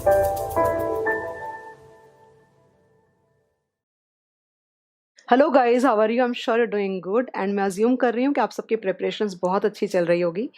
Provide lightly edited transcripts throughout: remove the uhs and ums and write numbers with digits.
Hello guys, how are you? I am sure you doing good and मैं assume कर रही हूँ कि आप सबकी प्रिपरेशंस बहुत अच्छी चल रही होगी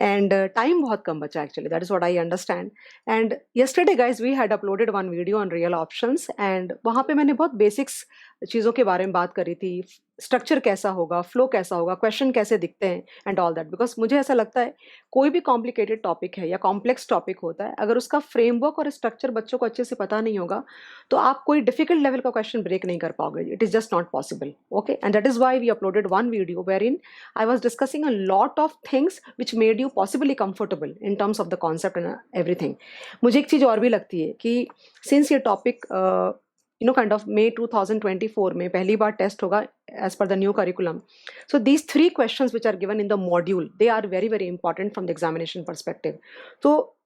एंड टाइम बहुत कम बचा actually, that is what I understand. And yesterday guys we had uploaded one video on real options and वहाँ पे मैंने बहुत बेसिक्स चीज़ों के बारे में बात करी थी। स्ट्रक्चर कैसा होगा, फ्लो कैसा होगा, क्वेश्चन कैसे दिखते हैं एंड ऑल दैट। बिकॉज मुझे ऐसा लगता है कोई भी कॉम्प्लिकेटेड टॉपिक है या कॉम्प्लेक्स टॉपिक होता है, अगर उसका फ्रेमवर्क और स्ट्रक्चर बच्चों को अच्छे से पता नहीं होगा तो आप कोई डिफिकल्ट लेवल का क्वेश्चन ब्रेक नहीं कर पाओगे। It is just not possible. Okay, and that is why we uploaded one video wherein I was discussing a lot of things which made you possibly comfortable in terms of the concept and everything. मुझे एक चीज़ और भी लगती है कि since ये topic kind of May 2024 में पहली बार टेस्ट होगा as per the new curriculum, so these three questions which are given in the module they are very very important from the examination perspective. तो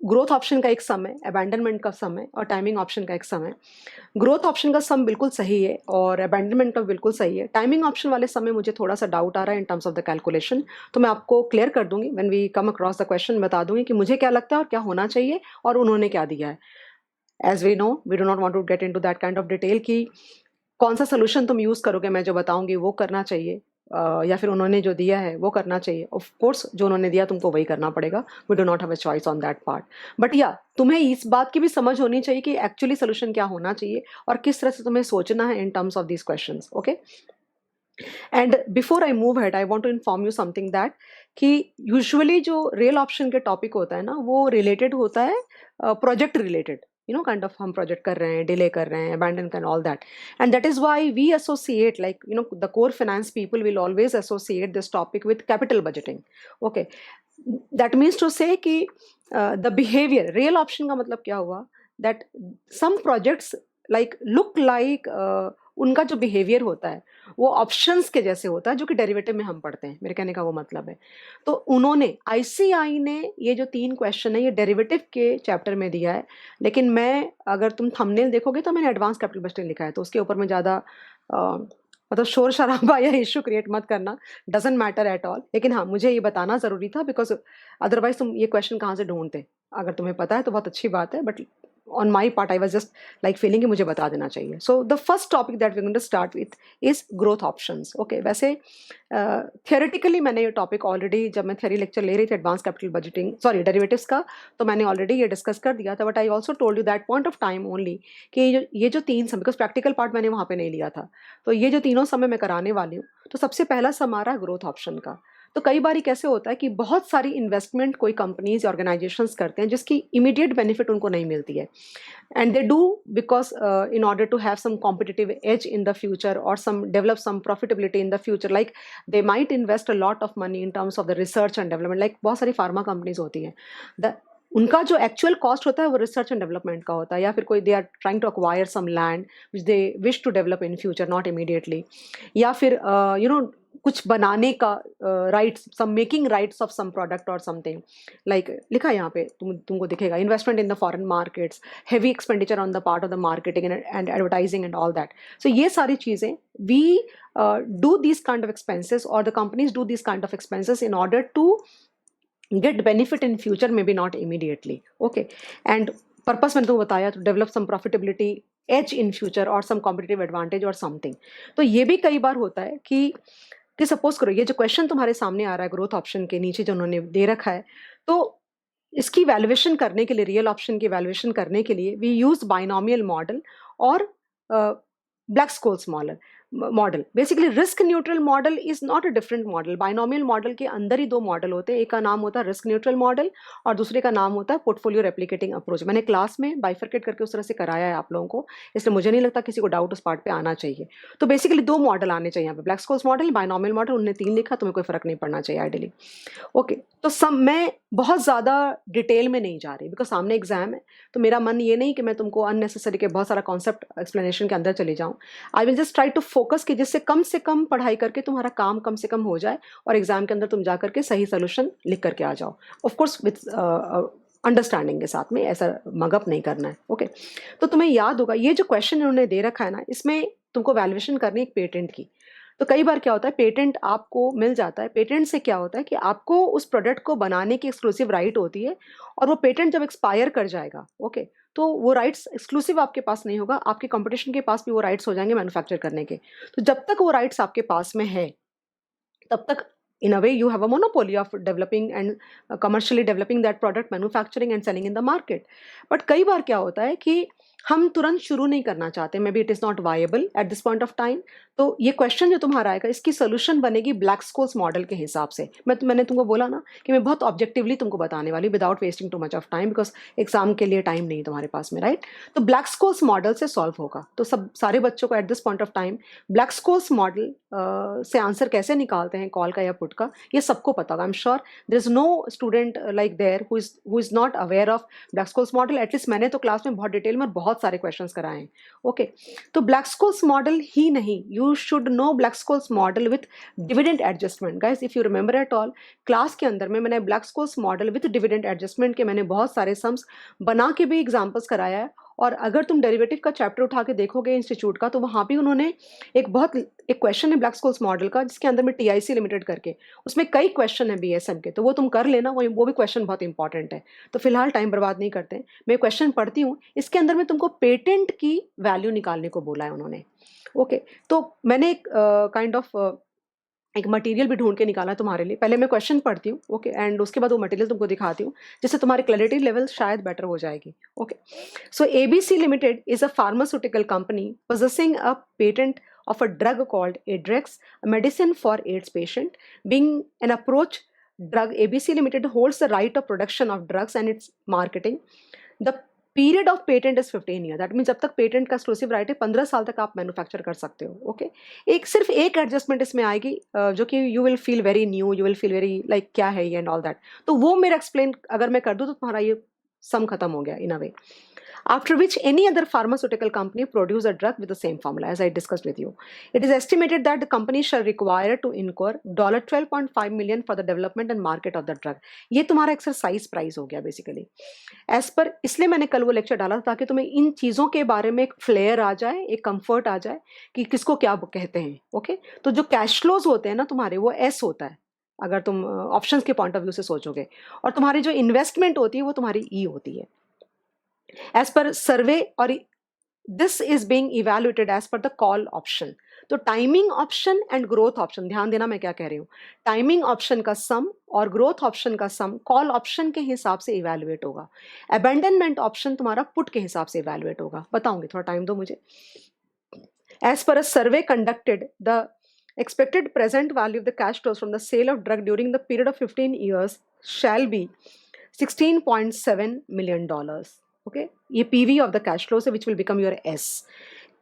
ग्रोथ ऑप्शन का एक सम है, abandonment का सम है और टाइमिंग ऑप्शन का एक सम है। ग्रोथ ऑप्शन का सम बिल्कुल सही है और अबैंडनमेंट का बिल्कुल सही है। टाइमिंग ऑप्शन वाले सम में मुझे थोड़ा सा डाउट आ रहा है in terms of the calculation, तो मैं आपको क्लियर कर दूंगी when we come across the question. बता दूंगी कि मुझे क्या लगता है और क्या होना चाहिए और उन्होंने क्या दिया है। As we know, we do not want to get into that kind of detail कि कौन सा सोल्यूशन तुम यूज करोगे, मैं जो बताऊंगी वो करना चाहिए या फिर उन्होंने जो दिया है वो करना चाहिए। ऑफ कोर्स जो उन्होंने दिया तुमको वही करना पड़ेगा। We do not have a choice on that part. But या तुम्हें इस बात की भी समझ होनी चाहिए कि एक्चुअली सोल्यूशन क्या होना चाहिए और किस तरह से तुम्हें सोचना है in terms of these questions. Okay, and before I move ahead I want to inform you something that कि यूजुअली जो रियल ऑप्शन के टॉपिक होता है ना, वो रिलेटेड होता है प्रोजेक्ट रिलेटेड। काइंड ऑफ हम प्रोजेक्ट कर रहे हैं, डिले कर रहे हैं, अबैंडन कर all that. And that is why we associate like the core finance people will always associate this topic with capital budgeting. Okay, that means to say कि the behaviour real option का मतलब क्या हुआ, that some projects like look like उनका जो behaviour होता है वो ऑप्शंस के जैसे होता है जो कि डेरिवेटिव में हम पढ़ते हैं। मेरे कहने का वो मतलब है, तो उन्होंने आईसीआई ने ये जो 3 क्वेश्चन है ये डेरिवेटिव के चैप्टर में दिया है। लेकिन मैं, अगर तुम थंबनेल देखोगे तो मैंने एडवांस कैपिटल बजटिंग लिखा है, तो उसके ऊपर में ज़्यादा मतलब शोर शराबा या इशू क्रिएट मत करना, डजेंट मैटर एट ऑल। लेकिन हाँ, मुझे ये बताना ज़रूरी था बिकॉज अदरवाइज तुम ये क्वेश्चन कहाँ से ढूंढते। अगर तुम्हें पता है तो बहुत अच्छी बात है, but on my part I was just like feeling कि मुझे बता देना चाहिए। So the first topic that we going to start with is growth options. Okay, वैसे थियोरेटिकली मैंने ये टॉपिक ऑलरेडी, जब मैं थियोरी लेक्चर ले रही थी advance capital budgeting sorry derivatives का, तो मैंने ऑलरेडी ये डिस्कस कर दिया था। But I also told you that point of time only कि ये जो 3 समय, बिकॉज प्रैक्टिकल पार्ट मैंने वहाँ पे नहीं लिया था, तो ये जो तीनों समय मैं कराने वाली हूँ, तो सबसे पहला सम आ रहा है ग्रोथ ऑप्शन का। तो कई बार कैसे होता है कि बहुत सारी इन्वेस्टमेंट कोई कंपनीज या ऑर्गेनाइजेशंस करते हैं जिसकी इमीडिएट बेनिफिट उनको नहीं मिलती है, and they do because in order to have some competitive edge in the future or some develop some profitability in the future, like they might invest a lot of money in terms of the research and development, like बहुत सारी pharma companies होती हैं, the उनका जो actual cost होता है वो research and development का होता है, या फिर कोई they are trying to acquire some land which they wish to develop in future not immediately, या फिर कुछ बनाने का rights, some making rights of some product और समथिंग, लाइक लिखा है यहाँ पे, तुमको दिखेगा investment in the foreign markets, heavy expenditure on the part of the marketing and advertising and all that. So ये सारी चीज़ें we do this kind of expenses और the companies do this kind of expenses in order to get benefit in future, maybe not immediately. Okay, and purpose मैंने तो बताया, to develop some profitability edge in future or some competitive advantage or something। तो ये भी कई बार होता है कि सपोज करो ये जो क्वेश्चन तुम्हारे सामने आ रहा है ग्रोथ ऑप्शन के नीचे जो उन्होंने दे रखा है, तो इसकी वैल्यूएशन करने के लिए, रियल ऑप्शन की वैल्यूएशन करने के लिए वी यूज बाइनोमियल मॉडल और Black Scholes model. Basically risk neutral model is not a different model. Binomial model के अंदर ही 2 मॉडल होते हैं, एक का नाम होता है रिस्क न्यूट्रल मॉडल और दूसरे का नाम होता है पोर्टफोलियो रेप्लिकेटिंग अप्रोच। मैंने क्लास में बाइफरकेट करके उस तरह से कराया है आप लोगों को, इसलिए मुझे नहीं लगता किसी को डाउट उस पार्ट पे आना चाहिए। तो बेसिकली 2 मॉडल आने चाहिए यहाँ पे, Black Scholes model, binomial model. उन्होंने 3 लिखा, तुम्हें कोई फर्क नहीं पड़ना चाहिए आइडियली। ओके, तो मैं बहुत ज़्यादा डिटेल में नहीं जा रही बिकॉज सामने एग्जाम है, तो मेरा मन ये नहीं कि मैं तुमको अननेसेसरी के बहुत सारा कॉन्सेप्ट एक्सप्लेनेशन के अंदर चले जाऊँ। I will just try to focus कि जिससे कम से कम पढ़ाई करके तुम्हारा काम कम से कम हो जाए और एग्जाम के अंदर तुम जा करके सही सोल्यूशन लिख करके आ जाओ, ऑफकोर्स विथ अंडरस्टैंडिंग के साथ में, ऐसा मगअप नहीं करना है। ओके, तो तुम्हें याद होगा ये जो क्वेश्चन इन्होंने दे रखा है ना, इसमें तुमको वैल्यूएशन करनी है एक पेटेंट की। तो कई बार क्या होता है, पेटेंट आपको मिल जाता है। पेटेंट से क्या होता है कि आपको उस प्रोडक्ट को बनाने की एक्सक्लूसिव राइट होती है, और वो पेटेंट जब एक्सपायर कर जाएगा, ओके, तो वो राइट्स एक्सक्लूसिव आपके पास नहीं होगा, आपके कंपटीशन के पास भी वो राइट्स हो जाएंगे मैन्युफैक्चर करने के। तो जब तक वो राइट्स आपके पास में है, तब तक in a way you have a monopoly of developing and commercially developing that product, manufacturing and selling in the market. But कई बार क्या होता है कि हम तुरंत शुरू नहीं करना चाहते, may be it is not viable eight this point of time. तो ये क्वेश्चन जो तुम्हारा आएगा, इसकी सोल्यूशन बनेगी ब्लैक स्कोल्स मॉडल के हिसाब से। मैंने तुमको बोला ना कि मैं बहुत ऑब्जेक्टिवली तुमको बताने वाली, without wasting too much of time, because exam के लिए टाइम नहीं तुम्हारे पास में, राइट। तो ब्लैक स्कोल्स मॉडल से सॉल्व होगा। तो सब सारे बच्चों को at this point of time Black Scholes model से आंसर कैसे निकालते हैं कॉल का या पुट का, ये सबको पता होगा। I am sure there is no student like there who is not aware of Black Scholes model. At least मैंने तो क्लास में बहुत डिटेल में बहुत सारे क्वेश्चंस कराए हैं, ओके। तो ब्लैक स्कोल्स मॉडल ही नहीं, you should know Black Scholes model with dividend adjustment. Guys, if you remember at all, class के अंदर में मैंने Black Scholes model with dividend adjustment के मैंने बहुत सारे सम्स बना के भी एग्जाम्पल्स कराया है। और अगर तुम डेरिवेटिव का चैप्टर उठा के देखोगे इंस्टीट्यूट का, तो वहाँ भी उन्होंने एक क्वेश्चन है ब्लैक स्कोल्स मॉडल का, जिसके अंदर में टीआईसी लिमिटेड करके, उसमें कई क्वेश्चन है बीएसएम के, तो वो तुम कर लेना, वो भी क्वेश्चन बहुत इंपॉर्टेंट है। तो फिलहाल टाइम बर्बाद नहीं करते, मैं क्वेश्चन पढ़ती हूँ। इसके अंदर में तुमको पेटेंट की वैल्यू निकालने को बोला है उन्होंने, ओके। तो मैंने एक काइंड ऑफ एक मटेरियल भी ढूंढ के निकाला है तुम्हारे लिए। पहले मैं क्वेश्चन पढ़ती हूँ, ओके, एंड उसके बाद वो मटेरियल तुमको दिखाती हूँ, जिससे तुम्हारी क्लैरिटी लेवल शायद बेटर हो जाएगी, okay. So ABC limited is a pharmaceutical company possessing a patent of a drug called Adrex, a medicine for AIDS patient. Being an approach drug, ABC Limited holds the right of production of drugs and its marketing. The period of patent is 15 year, that mean जब तक patent का exclusive right है 15 साल तक आप manufacture कर सकते हो, ओके। सिर्फ एक एडजस्टमेंट इसमें आएगी, जो कि you will feel very new, you will feel very like क्या है ये एंड ऑल दैट। तो वो मेरा एक्सप्लेन अगर मैं कर दूं तो तुम्हारा ये सम खत्म हो गया इन a way. After which any other pharmaceutical company produce a drug with the same formula, as I discussed with you. It is estimated that the company shall require to incur $12.5 million for the development and market of the drug. ये तुम्हारा exercise price हो गया basically as per. इसलिए मैंने कल वो lecture डाला ताकि तुम्हें इन चीज़ों के बारे में एक फ्लेयर आ जाए, एक कंफर्ट आ जाए कि किसको क्या कहते हैं, ओके। तो जो कैश फ्लोज होते हैं ना तुम्हारे, वो एस होता है अगर तुम ऑप्शंस के पॉइंट ऑफ व्यू से सोचोगे, और तुम्हारी जो इन्वेस्टमेंट होती है वो तुम्हारी ई होती है as per survey, और this is being evaluated as per the call option. तो timing option and growth option, ध्यान देना मैं क्या कह रही हूँ, टाइमिंग ऑप्शन का सम और ग्रोथ ऑप्शन का सम कॉल ऑप्शन के हिसाब से इवेल्युएट होगा। अबैंडनमेंट ऑप्शन तुम्हारा पुट के हिसाब से इवेल्युएट होगा। बताऊंगी, थोड़ा टाइम दो मुझे। As per a survey conducted, the expected present value of the cash flows from the sale of drug during the period of 15 years shall be $16.7 million. Okay, ये PV of the cash flows which will become your S.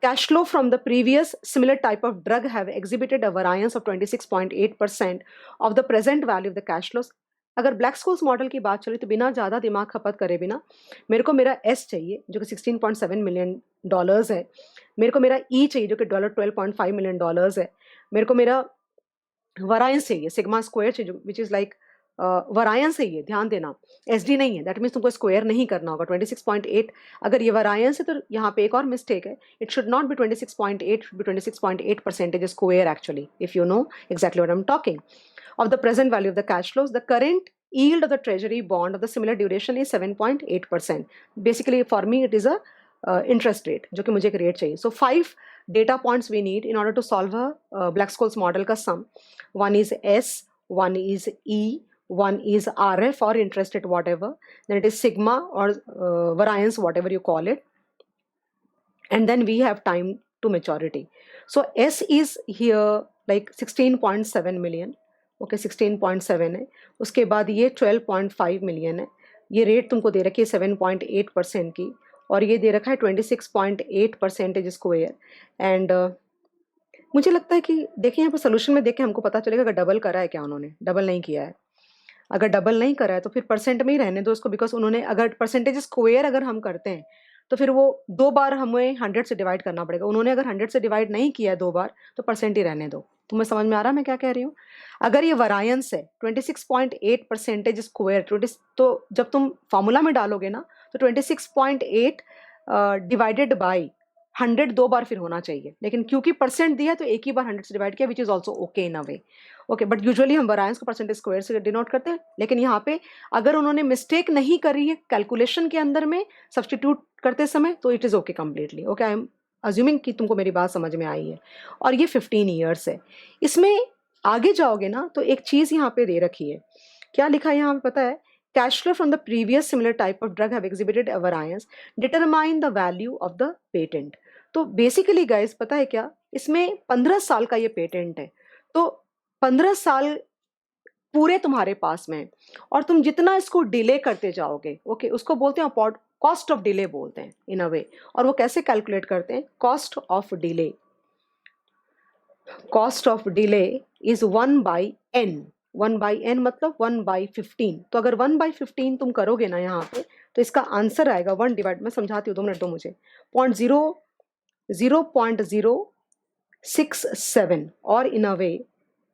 Cash flow from the previous similar type of drug have exhibited a variance of 26.8% of the present value of the cash flows. अगर black Scholes model की बात चले तो बिना ज़्यादा दिमाग खपत करे बिना मेरे को मेरा एस चाहिए जो कि $16.7 million है, मेरे को मेरा ई चाहिए जो कि $12.5 million है, मेरे को मेरा वरायंस चाहिए सिग्मा स्क्वायर चाहिए विच इज़ लाइक वरायंस है, ये ध्यान देना, एस डी नहीं है, दैट मीन्स तुमको स्क्वायर नहीं करना होगा। 26.8 अगर ये वरायंस है तो यहाँ पे एक और मिस्टेक है, it should not B 26.8, should be 26.8% square actually, if you know exactly what I am talking. Of the present value of the cash flows, the current yield of the treasury bond of the similar duration is 7.8%. Basically, for me, it is a interest rate, जो कि मुझे एक rate चाहिए. So 5 data points we need in order to solve a Black-Scholes model का sum. One is S, one is E, one is RF or interest rate, whatever. Then it is sigma or variance, whatever you call it. And then we have time to maturity. So S is here like 16.7 million. Okay 16.7 है, उसके बाद ये 12.5 million है, ये rate तुमको दे रखी है 7.8% की, और ये दे रखा है 26.8% स्क्वायर। एंड मुझे लगता है कि देखिए यहाँ पर सोल्यूशन में देख के हमको पता चलेगा अगर डबल करा है क्या, उन्होंने डबल नहीं किया है। अगर डबल नहीं करा है तो फिर परसेंट में ही रहने दो उसको, बिकॉज उन्होंने अगर परसेंटेज स्क्वायर अगर हम करते हैं तो फिर वो 2 बार हमें 100 से डिवाइड करना पड़ेगा। उन्होंने अगर 100 से डिवाइड नहीं किया है 2 बार तो परसेंट ही रहने दो। तुम्हें समझ में आ रहा है मैं क्या कह रही हूँ? अगर ये वरायंस है 26.8% स्क्वायर, तो जब तुम फॉर्मूला में डालोगे ना तो 26.8 डिवाइडेड बाई 100 2 बार फिर होना चाहिए, लेकिन क्योंकि परसेंट दिया तो एक ही बार 100 से डिवाइड किया, which is also okay in a way. Okay, but usually हम वैरिएंस को परसेंटेज स्क्वायर से डिनोट करते हैं, लेकिन यहाँ पे अगर उन्होंने मिस्टेक नहीं करी है कैलकुलेशन के अंदर में सब्सटीट्यूट करते समय, तो it is okay completely. Okay, I am assuming कि तुमको मेरी बात समझ में आई है। और ये 15 ईयर्स है। इसमें आगे जाओगे ना तो एक चीज यहाँ पे दे रखी है, क्या लिखा है यहाँ पे पता है? Cash flow from the previous similar type of drug have exhibited a variance, determine the value of the patent. तो बेसिकली गाइस पता है क्या, इसमें 15 साल का ये पेटेंट है, तो 15 साल पूरे तुम्हारे पास में है, और तुम जितना इसको डिले करते जाओगे, ओके, उसको बोलते हैं कॉस्ट ऑफ डिले बोलते हैं इन अ वे। और वो कैसे कैलकुलेट करते हैं? Cost of delay, cost of delay is 1/n। 1/n मतलब 1/15। तो अगर 1/15 तुम करोगे ना यहाँ पे, तो इसका आंसर आएगा 1 डिवाइड, मैं समझाती हूँ 2 मिनट दो मुझे, 0.67 और इन अ वे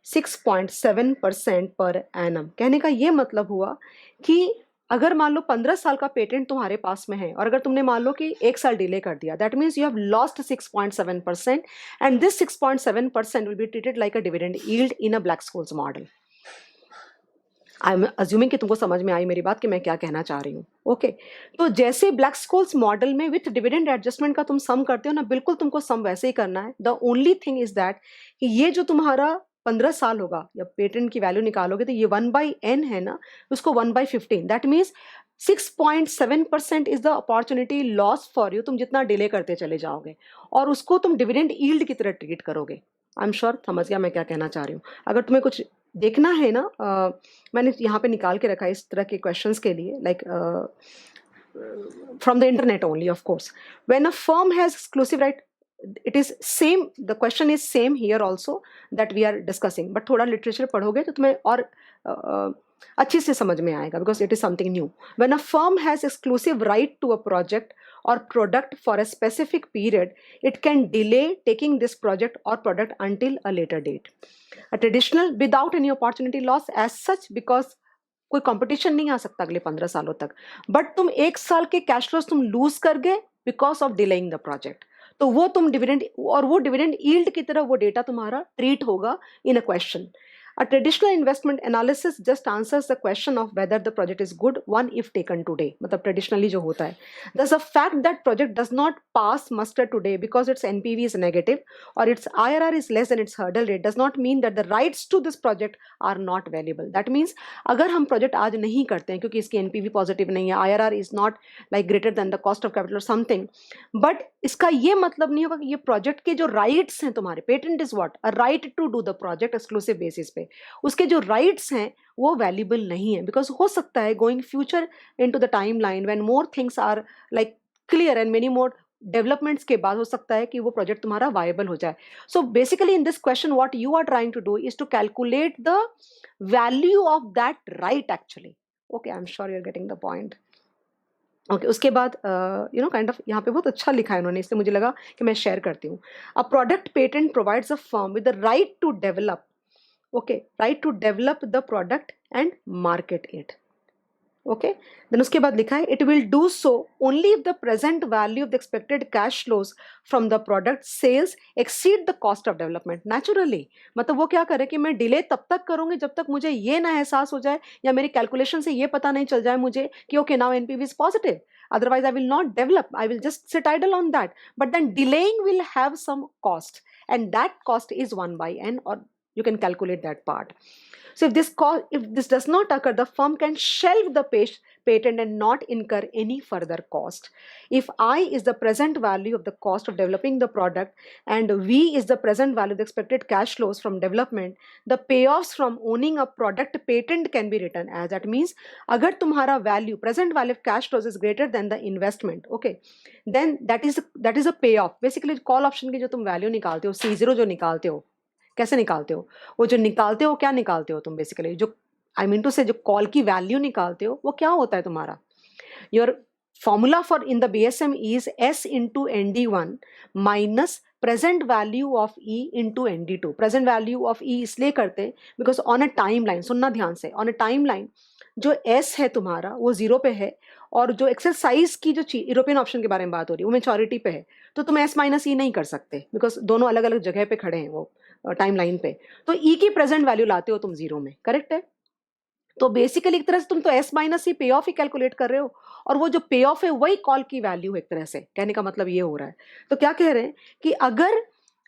6.7% पर एनम। कहने का ये मतलब हुआ कि अगर मान लो 15 साल का पेटेंट तुम्हारे पास में है, और अगर तुमने मान लो कि 1 साल डिले कर दिया, that means you have lost 6.7%, and this 6.7% will be treated like a dividend yield in a Black Scholes model. I am assuming कि तुमको समझ में आई मेरी बात कि मैं क्या कहना चाह रही हूँ। ओके, तो जैसे ब्लैक स्कोल्स मॉडल में विथ डिविडेंड एडजस्टमेंट का तुम सम करते हो ना, बिल्कुल तुमको सम वैसे ही करना है। The only thing is that कि ये जो तुम्हारा 15 साल होगा, या पेटेंट की वैल्यू निकालोगे तो ये 1/n है ना, उसको 1/15, that means 6.7% is the opportunity loss for you. तुम जितना डिले करते चले जाओगे और उसको तुम डिविडेंड यील्ड की तरह ट्रीट करोगे। आई एम श्योर समझ गया मैं क्या कहना चाह रही हूँ। अगर तुम्हें कुछ देखना है ना, मैंने यहाँ पे निकाल के रखा है इस तरह के क्वेश्चंस के लिए, like from the internet only, of course. When a firm has exclusive right, it is same, the question is same here also that we are discussing, but थोड़ा literature पढ़ोगे तो तुम्हें और अच्छे से समझ में आएगा, because it is something new. When a firm has exclusive right to a project or product for a specific period, it can delay taking this project or product until a later date. A traditional without any opportunity loss as such, because कोई competition नहीं आ सकता अगले 15 सालों तक, but तुम 1 साल के cash flows तुम लूज कर गए because of delaying the project, तो वो तुम डिविडेंड, और वो डिविडेंड यील्ड की तरह वो डेटा तुम्हारा ट्रीट होगा in a question. A traditional investment analysis just answers the question of whether the project is good one if taken today. मतलब traditionally जो होता है, thus the fact that project does not pass muster today because its NPV is negative or its IRR is less than its hurdle rate does not mean that the rights to this project are not valuable. That means अगर हम project आज नहीं करते हैं क्योंकि इसकी NPV positive नहीं है, IRR is not like greater than the cost of capital or something, but इसका ये मतलब नहीं होगा कि ये project के जो rights हैं तुम्हारे, patent is what? A right to do the project exclusive basis पे, उसके जो राइट्स हैं वो वैल्यूबल नहीं है, बिकॉज हो सकता है going future into the time line when more things are like clear and many more developments के बाद हो सकता है कि वो प्रोजेक्ट तुम्हारा वायबल हो जाए। So basically in this question what you are trying to do is to calculate the value of that right actually. Okay, I am sure you are getting the point. Okay, उसके बाद you know kind of यहाँ पे बहुत अच्छा लिखा है उन्होंने, इसलिए मुझे लगा कि मैं शेयर करती हूँ। A product patent provides a firm with the right to develop, okay, right to develop the product and market it. Okay, then उसके बाद लिखा है it will do so only if the present value of the expected cash flows from the product sales exceed the cost of development. Naturally, मतलब वो क्या करे कि मैं डिले तब तक करूंगी जब तक मुझे ये ना एहसास हो जाए या मेरी कैलकुलेशन से ये पता नहीं चल जाए मुझे कि okay now NPV is positive, otherwise I will not develop, I will just sit idle on that, but then delaying will have some cost and that cost is 1/n, or you can calculate that part. So if this does not occur, the firm can shelve the patent and not incur any further cost. If I is the present value of the cost of developing the product and V is the present value of the expected cash flows from development, the payoffs from owning a product patent can be written as, that means agar tumhara value, present value of cash flows is greater than the investment, okay, then that is a payoff. Basically call option की जो तुम value निकालते हो, C0 जो निकालते हो, कैसे निकालते हो? वो जो निकालते हो क्या निकालते हो तुम बेसिकली, जो आई मीन टू से जो कॉल की वैल्यू निकालते हो वो क्या होता है तुम्हारा? Your formula for in the BSM is S into ND1 minus present value of E into ND2। Present value of E इसलिए करते because on a time line, सुनना ध्यान से, ऑन अ टाइम लाइन जो S है तुम्हारा वो 0 पे है और जो एक्सरसाइज की जो यूरोपियन ऑप्शन के बारे में बात हो रही है वो मेच्योरिटी पे है, तो तुम एस माइनस ई नहीं कर सकते बिकॉज दोनों अलग अलग जगह पे खड़े हैं वो टाइम लाइन पे। तो ई की प्रेजेंट वैल्यू लाते हो तुम जीरो में, करेक्ट है। तो बेसिकली एक तरह से तुम तो एस माइनस ही पे ऑफ ही कैलकुलेट कर रहे हो, और वो जो पे ऑफ है वही कॉल की वैल्यू है, एक तरह से कहने का मतलब ये हो रहा है। तो क्या कह रहे हैं कि अगर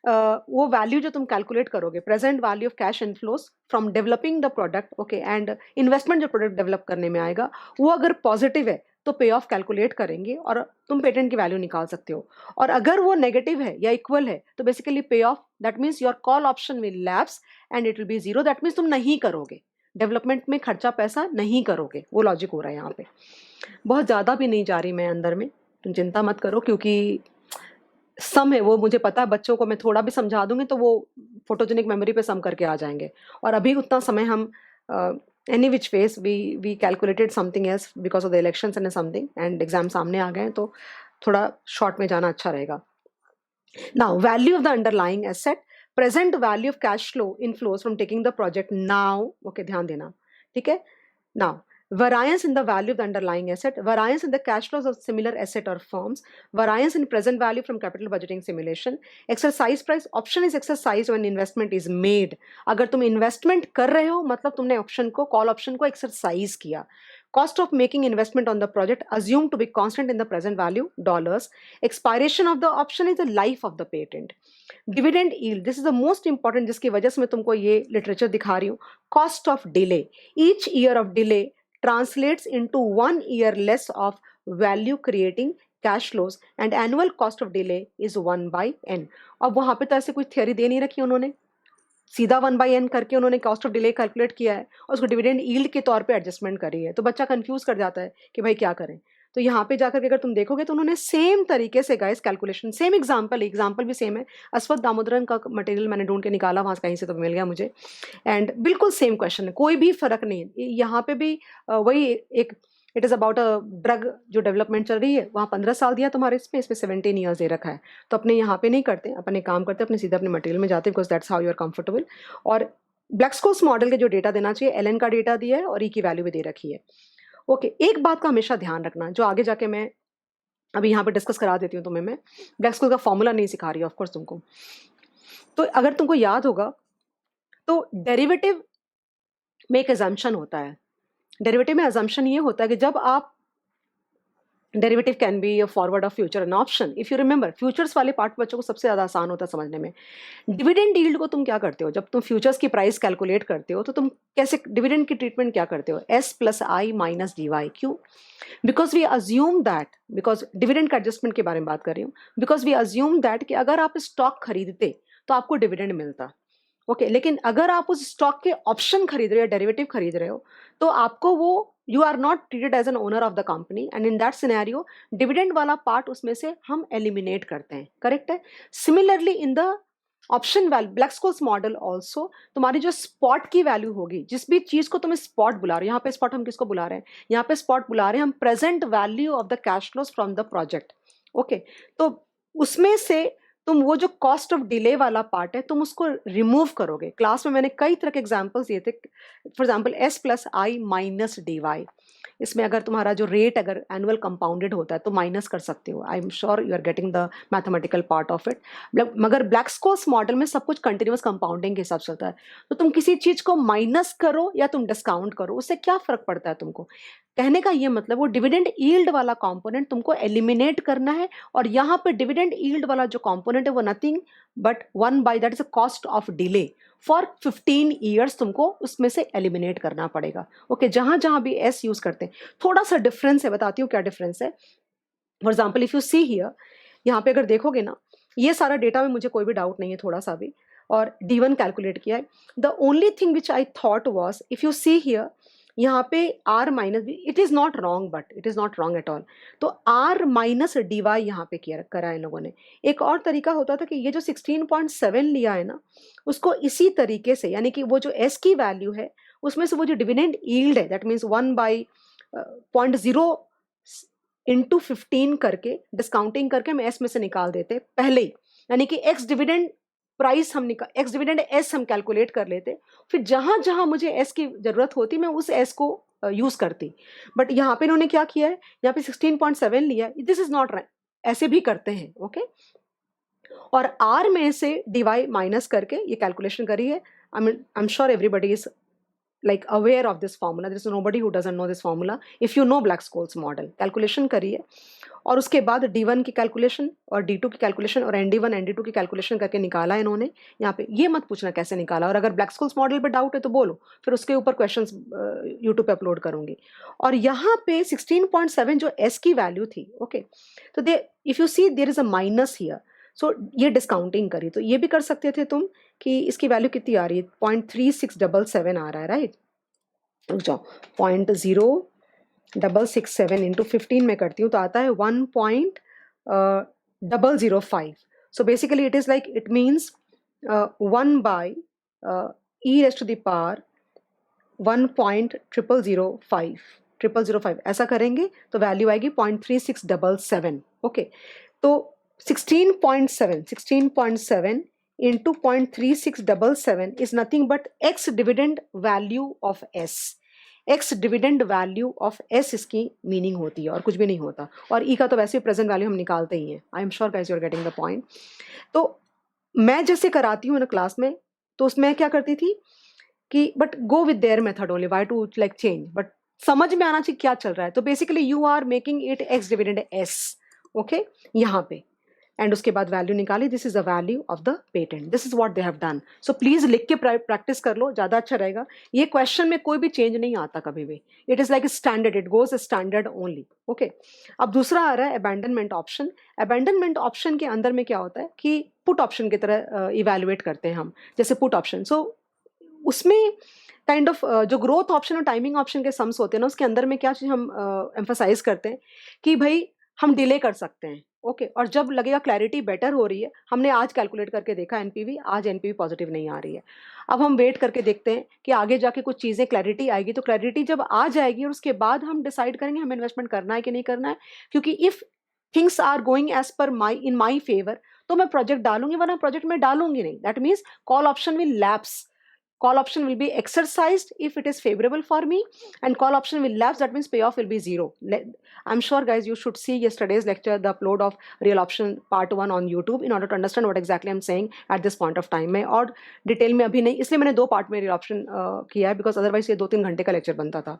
वो वैल्यू जो तुम कैलकुलेट करोगे, present value of cash inflows from developing the product, okay, and investment जो प्रोडक्ट डेवलप करने में आएगा वो अगर पॉजिटिव है तो पे ऑफ कैलकुलेट करेंगे और तुम पेटेंट की वैल्यू निकाल सकते हो। और अगर वो नेगेटिव है या इक्वल है तो बेसिकली पे of, that means your call option will lapse and it will be zero, that means तुम नहीं करोगे डेवलपमेंट में, खर्चा पैसा नहीं करोगे। वो लॉजिक हो रहा है यहाँ पे। बहुत ज़्यादा भी नहीं जा रही मैं अंदर में, तुम चिंता मत करो, क्योंकि सम है वो मुझे पता है, बच्चों को मैं थोड़ा भी समझा दूंगी तो वो फोटोजेनिक मेमोरी पे सम करके आ जाएंगे। और अभी उतना समय हम any which ways we calculated something else because of the elections and something, and exam सामने आ गए तो थोड़ा शॉर्ट में जाना अच्छा रहेगा। Now value of the underlying asset, present value of cash flow inflows from taking the project now, okay ध्यान देना, ठीक है। Now variance in the value of the underlying asset, variance in the cash flows of similar asset or firms, variance in present value from capital budgeting simulation, exercise price, option is exercised when investment is made। अगर तुम investment कर रहे हो मतलब तुमने option को, call option को exercise किया। Cost of making investment on the project assumed to be constant in the present value, dollars. Expiration of the option is the life of the patent. Dividend yield, this is the most important, जिसकी वजह से मैं तुमको ये literature दिखा रही हूँ। Cost of delay, each year of delay translates into 1 year less of value creating cash flows and annual cost of delay is 1 by n। अब वहां पे तो ऐसे कुछ थियरी दे नहीं रखी उन्होंने, सीधा 1/n करके उन्होंने कॉस्ट ऑफ डिले कैलकुलेट किया है और उसको डिविडेंड यील्ड के तौर पे एडजस्टमेंट करी है। तो बच्चा कंफ्यूज कर जाता है कि भाई क्या करें। तो यहाँ पे जाकर के अगर तुम देखोगे तो उन्होंने सेम तरीके से गाइस कैलकुलेशन, सेम एग्जाम्पल भी सेम है। अश्वत्थ दामोदरन का मटेरियल मैंने ढूंढ के निकाला वहां से कहीं से तो मिल गया मुझे, एंड बिल्कुल सेम क्वेश्चन है, कोई भी फर्क नहीं है। यहाँ पे भी वही एक, it is about a drug जो डेवलपमेंट चल रही है, वहाँ 15 साल दिया तुम्हारे इसमें 17 ईयर्स दे रखा है। तो अपने यहाँ पे नहीं करते, अपने काम करते, अपने सीधे अपने मटेरियल में जाते, because that's how you are comfortable. और ब्लैक-स्कोल्स मॉडल के जो डेटा देना चाहिए, एल एन का डेटा दिया है और ई की वैल्यू भी दे रखी है। ओके, एक बात का हमेशा ध्यान रखना, जो आगे जाके मैं अभी यहाँ पे डिस्कस करा देती हूँ तुम्हें, मैं ब्लैक-स्कोल का फॉर्मूला नहीं सिखा रही हूँ ऑफकोर्स तुमको। तो अगर तुमको याद होगा तो डेरिवेटिव में एक अजम्पशन होता है। डेरिवेटिव में अजम्पशन ये होता है कि जब आप, derivative can be a forward of future an option, if you remember futures वाले पार्ट बच्चों को सबसे ज्यादा आसान होता है समझने में। डिविडेंड यील्ड को तुम क्या करते हो, जब तुम फ्यूचर्स की प्राइस कैलकुलेट करते हो तो तुम कैसे डिविडेंड की ट्रीटमेंट क्या करते हो, S plus I minus D Y. क्यों? Because we assume that, because dividend का एडजस्टमेंट के बारे में बात कर रही हूँ, बिकॉज वी अज्यूम दैट कि अगर आप स्टॉक खरीदते तो आपको डिविडेंड मिलता, ओके लेकिन अगर आप उस स्टॉक के ऑप्शन खरीद रहे हो, डेरिवेटिव खरीद रहे हो, तो आपको वो, you are not treated as an owner of the company, and in that scenario dividend वाला पार्ट उसमें से हम एलिमिनेट करते हैं, करेक्ट है। Similarly in the option value, Black Scholes model also, तुम्हारी जो स्पॉट की वैल्यू होगी, जिस भी चीज को तुम स्पॉट बुला रहे हो, यहाँ पे स्पॉट हम किसको बुला रहे हैं, यहाँ पे स्पॉट बुला रहे हैं हम present value of the cash flows from the project, okay. तो उसमें से तुम वो जो कॉस्ट ऑफ डिले वाला पार्ट है तुम उसको रिमूव करोगे। क्लास में मैंने कई तरह के एग्जांपल्स दिए थे, for example S plus I minus D Y, इसमें अगर तुम्हारा जो रेट अगर एनुअल कंपाउंडेड होता है तो माइनस कर सकते हो। I am sure you are getting the mathematical part of it. मगर ब्लैक-स्कोल्स मॉडल में सब कुछ कंटिन्यूअस कंपाउंडिंग के हिसाब से होता है, तो तुम किसी चीज को माइनस करो या तुम डिस्काउंट करो, उससे क्या फर्क पड़ता है तुमको। कहने का ये मतलब वो डिविडेंड यील्ड वाला कंपोनेंट तुमको एलिमिनेट करना है, और यहाँ पे डिविडेंड यील्ड वाला जो कंपोनेंट है वो nothing but 1 by that is a cost of delay for 15 years तुमको उसमें से एलिमिनेट करना पड़ेगा, ओके। जहां जहां भी एस यूज करते हैं थोड़ा सा डिफरेंस है, बताती हूँ क्या डिफरेंस है। For example if you see here, यहाँ पे अगर देखोगे ना, ये सारा डेटा में मुझे कोई भी डाउट नहीं है थोड़ा सा भी, और D1 कैलकुलेट किया है। The only thing which I thought was, if you see here, यहाँ पे R minus B, it is not wrong but it is not wrong at all. तो R माइनस डी वाई यहाँ पे किया करा है इन लोगों ने। एक और तरीका होता था कि ये जो 16.7 लिया है ना, उसको इसी तरीके से, यानी कि वो जो S की वैल्यू है उसमें से वो जो डिविडेंड यील्ड है, दैट मीन्स 1/0 इंटू 15 करके डिस्काउंटिंग करके हम एस में से निकाल देते पहले ही, यानी कि एक्स डिविडेंड प्राइस हम निकाल, एक्स डिविडेंड एस हम कैलकुलेट कर लेते, फिर जहां जहां मुझे एस की जरूरत होती मैं उस एस को यूज करती, बट यहाँ पे इन्होंने क्या किया है, यहाँ पे 16.7 लिया है, दिस इज नॉट, ऐसे भी करते हैं, ओके। और आर में से डिवाइड माइनस करके ये कैलकुलेशन करी है। आई am sure everybody is like aware of this formula, there is nobody who doesn't know this formula if you know Black-Scholes model। Calculation करिए और उसके बाद D1 की कैलकुलेशन और D2 की कैलकुलेशन और ND1 ND2 की कैलकुलेशन करके निकाला इन्होंने। यहाँ पे ये मत पूछना कैसे निकाला, और अगर Black-Scholes मॉडल पे डाउट है तो बोलो, फिर उसके ऊपर क्वेश्चंस यूट्यूब पे अपलोड करूंगी। और यहाँ पे 16.7 जो S की वैल्यू थी, ओके, तो they if you see there is a minus here, so ये डिस्काउंटिंग करी, तो ये भी कर सकते थे तुम कि इसकी वैल्यू कितनी आ रही है, 0.3677 आ रहा है, राइट। रुक जाओ, 0.667 इंटू 15 में करती हूँ तो आता है 1.005। So basically it is like, it means 1/e⁻⁴ 1.0005 ऐसा करेंगे तो वैल्यू आएगी 0.3677, ओके। तो 16.7 into 0.3677 is nothing but x dividend value of s। x dividend value of s इसकी मीनिंग होती है और कुछ भी नहीं होता, और e का तो वैसे प्रेजेंट वैल्यू हम निकालते ही हैं। I am sure guys you are getting the point. तो मैं जैसे कराती हूँ ना क्लास में, तो उसमें क्या करती थी कि but go with their method only, why to like change, but समझ में आना चाहिए क्या चल रहा है। तो basically you are making it x dividend s, okay, यहाँ पे, एंड उसके बाद वैल्यू निकाली, this is the value of the patent, this is what they have done. So please लिख के प्रैक्टिस कर लो, ज्यादा अच्छा रहेगा। ये क्वेश्चन में कोई भी चेंज नहीं आता कभी भी, it is like standard, it goes standard only, okay. अब दूसरा आ रहा है अबैंडनमेंट ऑप्शन। अबैंडनमेंट ऑप्शन के अंदर में क्या होता है कि पुट ऑप्शन की तरह इवेल्युएट करते हैं हम, जैसे पुट ऑप्शन। सो उसमें काइंड ऑफ जो ग्रोथ ऑप्शन और टाइमिंग ऑप्शन के सम्स होते हैं ना, उसके अंदर में क्या चीज हम एम्फसाइज करते हैं कि भाई हम डिले कर सकते हैं, ओके। और जब लगेगा क्लैरिटी बेटर हो रही है, हमने आज कैलकुलेट करके देखा एनपीवी, आज एनपीवी पॉजिटिव नहीं आ रही है, अब हम वेट करके देखते हैं कि आगे जाके कुछ चीज़ें क्लैरिटी आएगी। तो क्लैरिटी जब आ जाएगी और उसके बाद हम डिसाइड करेंगे हमें इन्वेस्टमेंट करना है कि नहीं करना है, क्योंकि if things are going as per in my favour तो मैं प्रोजेक्ट डालूंगी, वरना प्रोजेक्ट में डालूंगी नहीं। That means call option will lapse, call option will be exercised if it is favorable for me, and call option will lapse, that means payoff will be zero. I'm sure guys you should see yesterday's lecture, the upload of real option part 1 on YouTube, in order to understand what exactly I'm saying at this point of time। मैं और detail में अभी नहीं, इसलिए मैंने 2 part में real option किया है, बिकॉज अदरवाइज ये 2-3 घंटे का लेक्चर बनता था।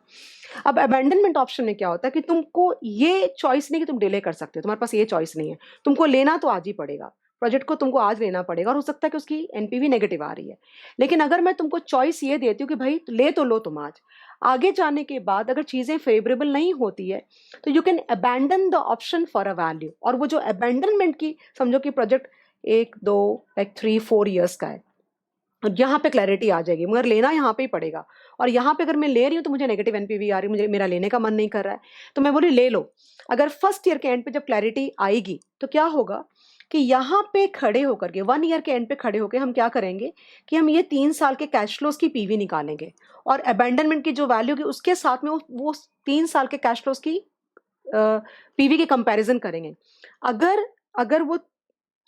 अब अबैंडनमेंट ऑप्शन में क्या होता है कि तुमको ये चॉइस नहीं कि तुम डिले कर सकते हो, तुम्हारे पास ये चॉइस नहीं है, तुमको लेना तो आज ही पड़ेगा, प्रोजेक्ट को तुमको आज लेना पड़ेगा, और हो सकता है कि उसकी एनपीवी नेगेटिव आ रही है। लेकिन अगर मैं तुमको चॉइस ये देती हूँ कि भाई ले तो लो तुम आज, आगे जाने के बाद अगर चीज़ें फेवरेबल नहीं होती है तो you can abandon the option for a value. और वो जो अबैंडनमेंट की, समझो कि प्रोजेक्ट 1-2 लाइक 3-4 ईयर्स का है, और यहाँ पे क्लैरिटी आ जाएगी, मगर लेना यहाँ पे ही पड़ेगा। और यहाँ पे अगर मैं ले रही हूँ तो मुझे नेगेटिव एनपीवी आ रही है, मुझे मेरा लेने का मन नहीं कर रहा है, तो मैं बोली ले लो। अगर फर्स्ट ईयर के एंड पे जब क्लैरिटी आएगी तो क्या होगा कि यहाँ पे खड़े होकर के 1 ईयर के एंड पे खड़े होकर हम क्या करेंगे कि हम ये 3 साल के कैश फ्लोज की पीवी निकालेंगे, और अबैंडनमेंट की जो वैल्यू की उसके साथ में वो 3 साल के कैश फ्लोज की पीवी की कंपैरिजन करेंगे। अगर वो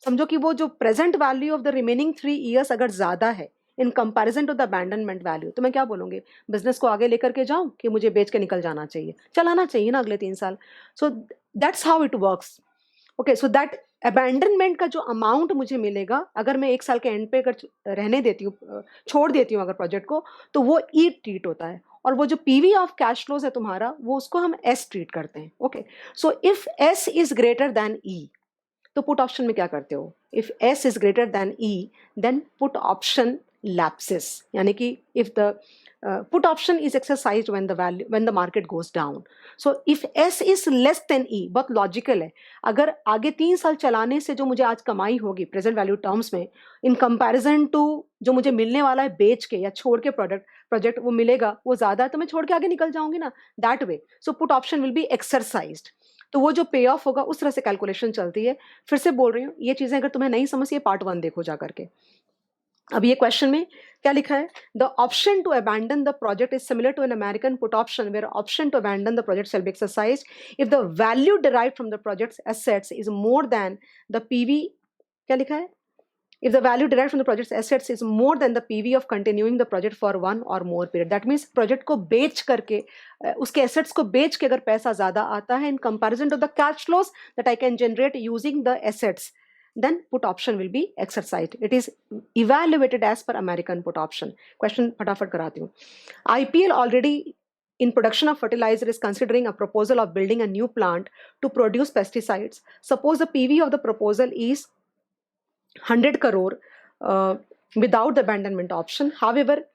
समझो कि वो जो present value of the remaining 3 years अगर ज्यादा है in comparison to the abandonment value, तो मैं क्या बोलूंगी, बिजनेस को आगे लेकर के जाऊं कि मुझे बेच के निकल जाना चाहिए, चलाना चाहिए ना अगले 3 साल। So that's how it works, okay. So that abandonment का जो अमाउंट मुझे मिलेगा, अगर मैं 1 साल के एंड पे अगर रहने देती हूँ, छोड़ देती हूँ अगर प्रोजेक्ट को, तो वो ई ट्रीट होता है, और वो जो पीवी ऑफ कैश फ्लोज है तुम्हारा, वो उसको हम एस ट्रीट करते हैं, okay. So if S is greater than E, तो पुट ऑप्शन में क्या करते हो, if S is greater than E then put option lapses, यानी कि if the put option is exercised when the market goes down. So if S is less than E, बहुत logical है, अगर आगे 3 साल चलाने से जो मुझे आज कमाई होगी प्रेजेंट वैल्यू टर्म्स में, इन कंपैरिजन टू जो मुझे मिलने वाला है बेच के या छोड़ के प्रोजेक्ट वो मिलेगा, वो ज्यादा है, तो मैं छोड़ के आगे निकल जाऊंगी ना, that way. So put option will be exercised, तो वो जो पे ऑफ होगा उस तरह से कैलकुलेशन चलती है। फिर से बोल रही हूँ, ये चीजें अगर तुम्हें नहीं समझ, ये पार्ट 1 देखो जा करके। अब ये क्वेश्चन में क्या लिखा है, the option to abandon the project is similar to an American put option where option to abandon the project shall be exercised if the value derived from the project's assets is more than the PV, क्या लिखा है, if the value derived from the project's assets is more than the PV of continuing the project for one or more period. That means project को बेच करके उसके assets को बेच के अगर पैसा ज़्यादा आता है in comparison to the cash flows that I can generate using the assets, then put option will be exercised. It is evaluated as per American put option. Question फटाफट कराती हूँ. IPL already in production of fertilizer is considering a proposal of building a new plant to produce pesticides. Suppose the PV of the proposal is 100 crore without the abandonment option. However,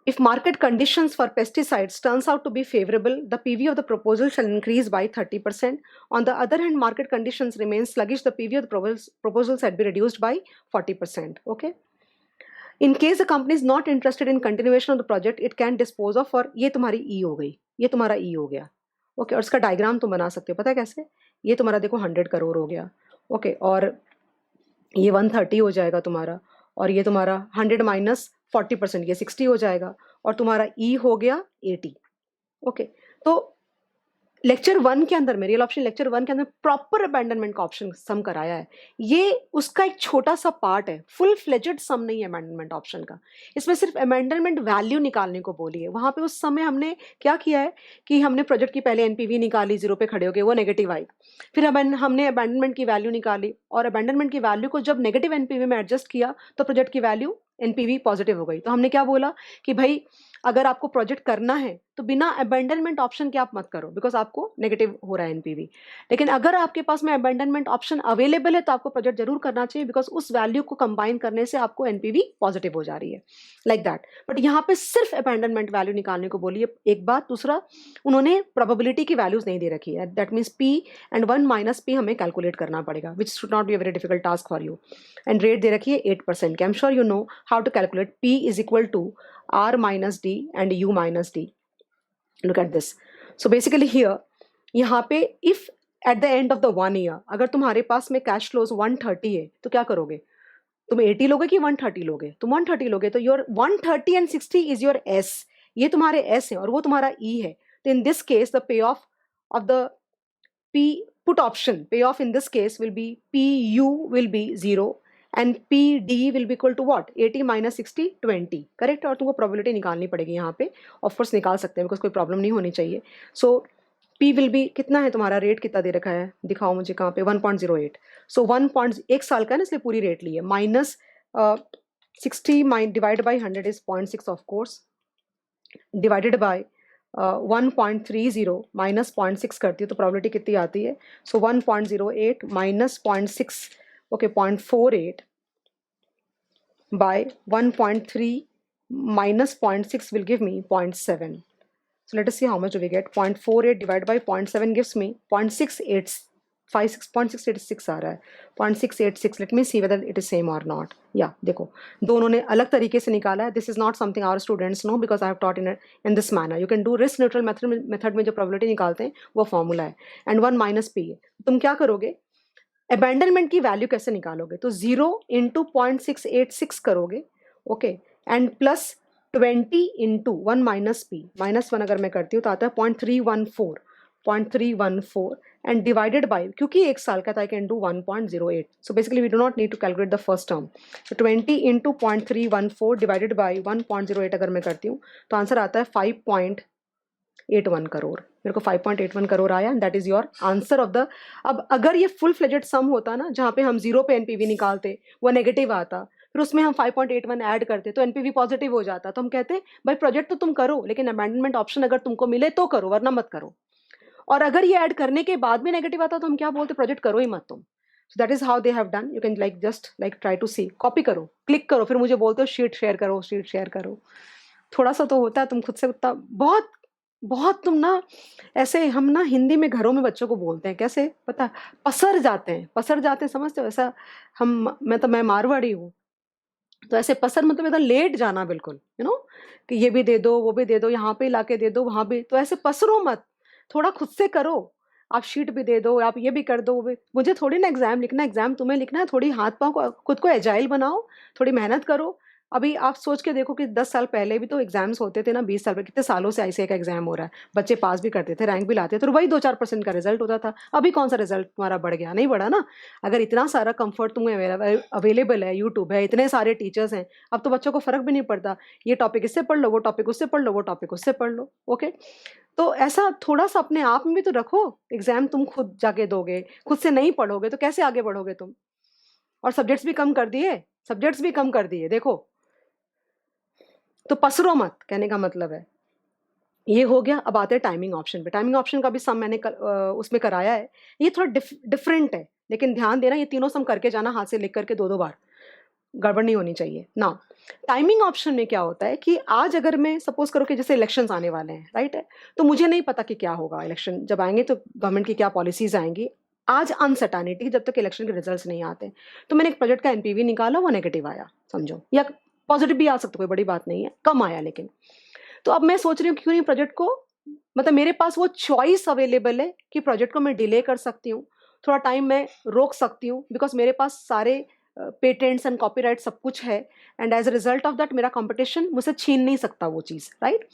if market conditions for pesticides turns out to be favorable, the PV of the proposal shall increase by 30%. On the other hand, market conditions remain sluggish, the PV of the proposal shall be reduced by 40%. Okay. In case the company is not interested in continuation of the project, it can dispose of. और ये तुम्हारी E हो गई, ये तुम्हारा E हो गया. Okay, और इसका डायग्राम तुम बना सकते हो, पता है कैसे? ये तुम्हारा देखो 100 करोड़ हो गया. ओके, और ये 130 हो जाएगा तुम्हारा, और ये तुम्हारा 100 माइनस 40%, ये 60 हो जाएगा, और तुम्हारा E हो गया 80. ओके, तो लेक्चर 1 के अंदर में, रियल ऑप्शन लेक्चर 1 के अंदर प्रॉपर अबैंडनमेंट का ऑप्शन सम कराया है. ये उसका एक छोटा सा पार्ट है, फुल फ्लेजेड सम नहीं है अबैंडनमेंट ऑप्शन का. इसमें सिर्फ अबैंडनमेंट वैल्यू निकालने को बोली है. वहां पे उस समय हमने क्या किया है कि हमने प्रोजेक्ट की पहले एनपीवी निकाली, 0 पे खड़े हो गए, वो नेगेटिव आई. फिर हमने अबैंडनमेंट की वैल्यू निकाली, और अबैंडनमेंट की वैल्यू को जब नेगेटिव एनपीवी में एडजस्ट किया तो प्रोजेक्ट की वैल्यू एनपीवी पॉजिटिव हो गई. तो हमने क्या बोला कि भाई अगर आपको प्रोजेक्ट करना है तो बिना अबैंडनमेंट ऑप्शन के आप मत करो, बिकॉज आपको नेगेटिव हो रहा है एनपीवी. लेकिन अगर आपके पास में अबैंडनमेंट ऑप्शन अवेलेबल है तो आपको प्रोजेक्ट जरूर करना चाहिए, बिकॉज उस वैल्यू को कंबाइन करने से आपको एनपीवी पॉजिटिव हो जा रही है, लाइक दैट. बट यहाँ पे सिर्फ अबैंडनमेंट वैल्यू निकालने को बोलिए, एक बात. दूसरा, उन्होंने प्रोबेबिलिटी की वैल्यूज नहीं दे रखी है. That means P and 1 minus P हमें कैलकुलेट करना पड़ेगा, which should not be a very difficult task for you. And rate दे रखी है 8% की. I am sure you know how to calculate P is equal to R minus D and U minus D. Look at this. So basically here, यहाँ पे if at the end of the 1 year, अगर तुम्हारे पास में cash flows 130 है तो क्या करोगे? तुम 80 लोगे कि 130 लोगे? तुम 130 लोगे. तो your 130 and 60 is your S. ये तुम्हारे S है और वो तुम्हारा E है. तो in this case the payoff of the P put option, payoff in this case will be PU will be 0. and PD will be equal to what? 80 minus 60, 20. Correct. और तुमको प्रोबेबिलिटी निकालनी पड़ेगी यहाँ पे. ऑफ कोर्स निकाल सकते हैं, because कोई प्रॉब्लम नहीं होनी चाहिए. सो P विल बी कितना है तुम्हारा, रेट कितना दे रखा है, दिखाओ मुझे कहाँ पे. 1.08. सो 1 साल का है ना, इसलिए पूरी रेट ली है. Minus 60 divide by 100 is 0.6 of course, divided by 1.30 minus 0.6 करती है तो प्रोबेबिलिटी कितनी आती है. सो 1.08 minus 0.6, okay, 0.48 by 1.3 minus 0.6 will give me 0.7. So let us see how much do we get. 0.48 divided by 0.7 gives me 0.686. 0.686 आ रहा है. 0.686. Let me see whether it is same or not. Yeah, देखो दोनों ने अलग तरीके से निकाला है. This is not something our students know because I have taught in this manner. You can do risk neutral method में जो probability निकालते हैं वो फॉर्मूला है. And 1 minus p है. तुम क्या करोगे, अबैंडनमेंट की वैल्यू कैसे निकालोगे? तो 0 इंटू 0.686 करोगे. Okay, and plus 20 into 1 minus P, -1 अगर मैं करती हूँ तो आता है 0.314 एंड डिवाइडेड बाई, क्योंकि 1 साल का था, I can do 1.08. So basically we do not need to calculate the first term. तो 20 इंटू 0.314 डिवाइडेड बाई 1.08 अगर मैं करती हूँ तो आंसर आता है 5.81 करोड़. मेरे को 5.81 करोड़ आया. That is your answer of the. अब अगर ये फुल फ्लेजेड सम होता ना, जहाँ पे हम 0 पे एनपीवी निकालते, वो नेगेटिव आता, फिर उसमें हम 5.81 ऐड करते तो एनपीवी पॉजिटिव हो जाता, तो हम कहते भाई प्रोजेक्ट तो तुम करो, लेकिन अमेंडमेंट ऑप्शन अगर तुमको मिले तो करो, वरना मत करो. और अगर ये ऐड करने के बाद भी नेगेटिव आता तो हम क्या बोलते, प्रोजेक्ट करो ही मत तुम. So that is how they have done. You can like just like try to see, copy करो, क्लिक करो, फिर मुझे बोलते हो शीट शेयर करो, शीट शेयर करो. थोड़ा सा तो होता है, तुम खुद से उतना बहुत बहुत तुम ना ऐसे, हम ना हिंदी में घरों में बच्चों को बोलते हैं कैसे पता, पसर जाते हैं. पसर जाते हैं, समझते हो ऐसा. मैं मारवाड़ी हूँ, तो ऐसे पसर मतलब एकदम लेट जाना बिल्कुल, यू नो, कि ये भी दे दो, वो भी दे दो, यहाँ पे लाके दे दो, वहाँ भी. तो ऐसे पसरो मत, थोड़ा खुद से करो. आप शीट भी दे दो, आप ये भी कर दो, वो भी. मुझे थोड़ी ना एग्जाम लिखना, एग्जाम तुम्हें लिखना है. थोड़ी हाथ पाँव को खुद को एजाइल बनाओ, थोड़ी मेहनत करो. अभी आप सोच के देखो कि 10 साल पहले भी तो एग्जाम्स होते थे ना, 20 साल पहले, कितने सालों से आईसीए का एग्जाम हो रहा है, बच्चे पास भी करते थे, रैंक भी लाते थे, तो वही 2-4% का रिजल्ट होता था। अभी कौन सा रिजल्ट तुम्हारा बढ़ गया? नहीं बढ़ा ना। अगर इतना सारा कंफर्ट तुम्हें अवेलेबल है, यूट्यूब है, इतने सारे टीचर्स हैं, अब तो बच्चों को फर्क भी नहीं पड़ता, ये टॉपिक इससे पढ़ लो, वो टॉपिक उससे पढ़ लो, वो टॉपिक उससे पढ़ लो। ओके, तो ऐसा थोड़ा सा अपने आप में भी तो रखो। एग्जाम तुम खुद जाके दोगे, खुद से नहीं पढ़ोगे तो कैसे आगे बढ़ोगे तुम? और सब्जेक्ट्स भी कम कर दिए, सब्जेक्ट्स भी कम कर दिए, देखो। तो पसरो मत, कहने का मतलब है। ये हो गया। अब आते हैं टाइमिंग ऑप्शन पे। टाइमिंग ऑप्शन का भी सम मैंने उसमें कराया है। ये थोड़ा डिफरेंट है, लेकिन ध्यान देना, ये तीनों सम करके जाना, हाथ से लिख करके 2-2 बार, गड़बड़ नहीं होनी चाहिए ना। टाइमिंग ऑप्शन में क्या होता है कि आज अगर मैं सपोज करो कि जैसे इलेक्शंस आने वाले हैं, राइट है, तो मुझे नहीं पता कि क्या होगा, इलेक्शन जब आएंगे तो गवर्नमेंट की क्या पॉलिसीज आएंगी। आज अनसर्टानिटी, जब तक इलेक्शन के रिजल्ट्स नहीं आते। तो मैंने एक प्रोजेक्ट का एनपीवी निकाला, वो नेगेटिव आया समझो, या पॉजिटिव भी आ सकता, कोई बड़ी बात नहीं है, कम आया लेकिन। तो अब मैं सोच रही हूँ क्यों नहीं प्रोजेक्ट को, मतलब मेरे पास वो चॉइस अवेलेबल है कि प्रोजेक्ट को मैं डिले कर सकती हूँ, थोड़ा टाइम मैं रोक सकती हूँ, बिकॉज मेरे पास सारे पेटेंट्स एंड कॉपीराइट सब कुछ है, and as a result of that मेरा कंपटीशन मुझसे छीन नहीं सकता वो चीज़, राइट।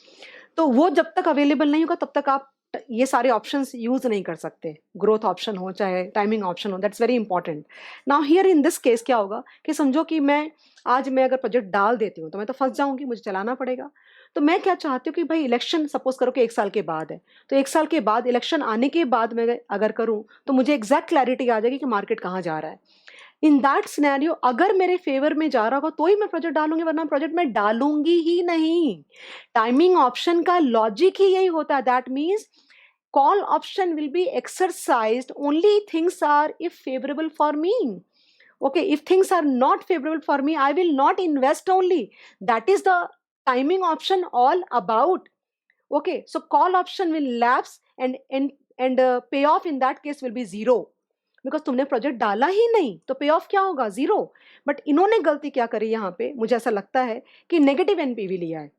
तो वो जब तक अवेलेबल नहीं होगा तब तक आप ये सारे ऑप्शंस यूज नहीं कर सकते, ग्रोथ ऑप्शन हो चाहे टाइमिंग ऑप्शन हो, that's very important. Now here in this case क्या होगा कि समझो कि आज मैं अगर प्रोजेक्ट डाल देती हूँ तो मैं तो फंस जाऊंगी, मुझे चलाना पड़ेगा। तो मैं क्या चाहती हूँ कि भाई इलेक्शन सपोज करो कि 1 साल के बाद है, तो 1 साल के बाद इलेक्शन आने के बाद मैं अगर करूँ तो मुझे एग्जैक्ट क्लैरिटी आ जाएगी कि मार्केट कहाँ जा रहा है। इन दैट सिनेरियो अगर मेरे फेवर में जा रहा होगा तो ही मैं प्रोजेक्ट डालूंगी, वरना प्रोजेक्ट मैं डालूंगी ही नहीं। टाइमिंग ऑप्शन का लॉजिक ही यही होता है। That means call option will be exercised only things are if favourable for me. Okay, if things are not favorable for me, I will not invest only. That is the timing option all about. Okay, so call option will lapse, and payoff in that case will be zero, because तुमने project डाला ही नहीं, तो पे of क्या होगा? Zero. But इन्होंने गलती क्या करी यहाँ पे, मुझे ऐसा लगता है कि नेगेटिव एनपीवी लिया है।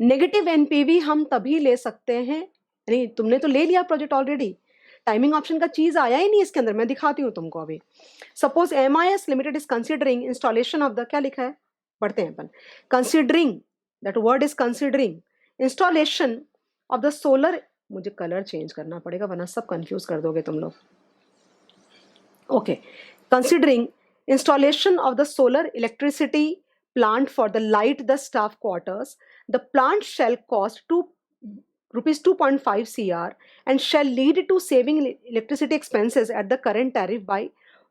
नेगेटिव एनपीवी हम तभी ले सकते हैं, नहीं तुमने तो ले लिया प्रोजेक्ट ऑलरेडी, टाइमिंग ऑप्शन का चीज आया ही नहीं इसके अंदर। मैं दिखाती हूँ तुमको अभी। Suppose MIS limited is considering installation of the, क्या लिखा है पढ़ते हैं अपन, considering, that word is considering installation of the solar, मुझे कलर चेंज करना पड़ेगा वरना सब कंफ्यूज कर दोगे तुम लोग। Okay, considering installation of the solar electricity plant for the light the staff quarters, the plant shall cost rupees 2.5 crore and shall lead to saving electricity expenses at the current tariff by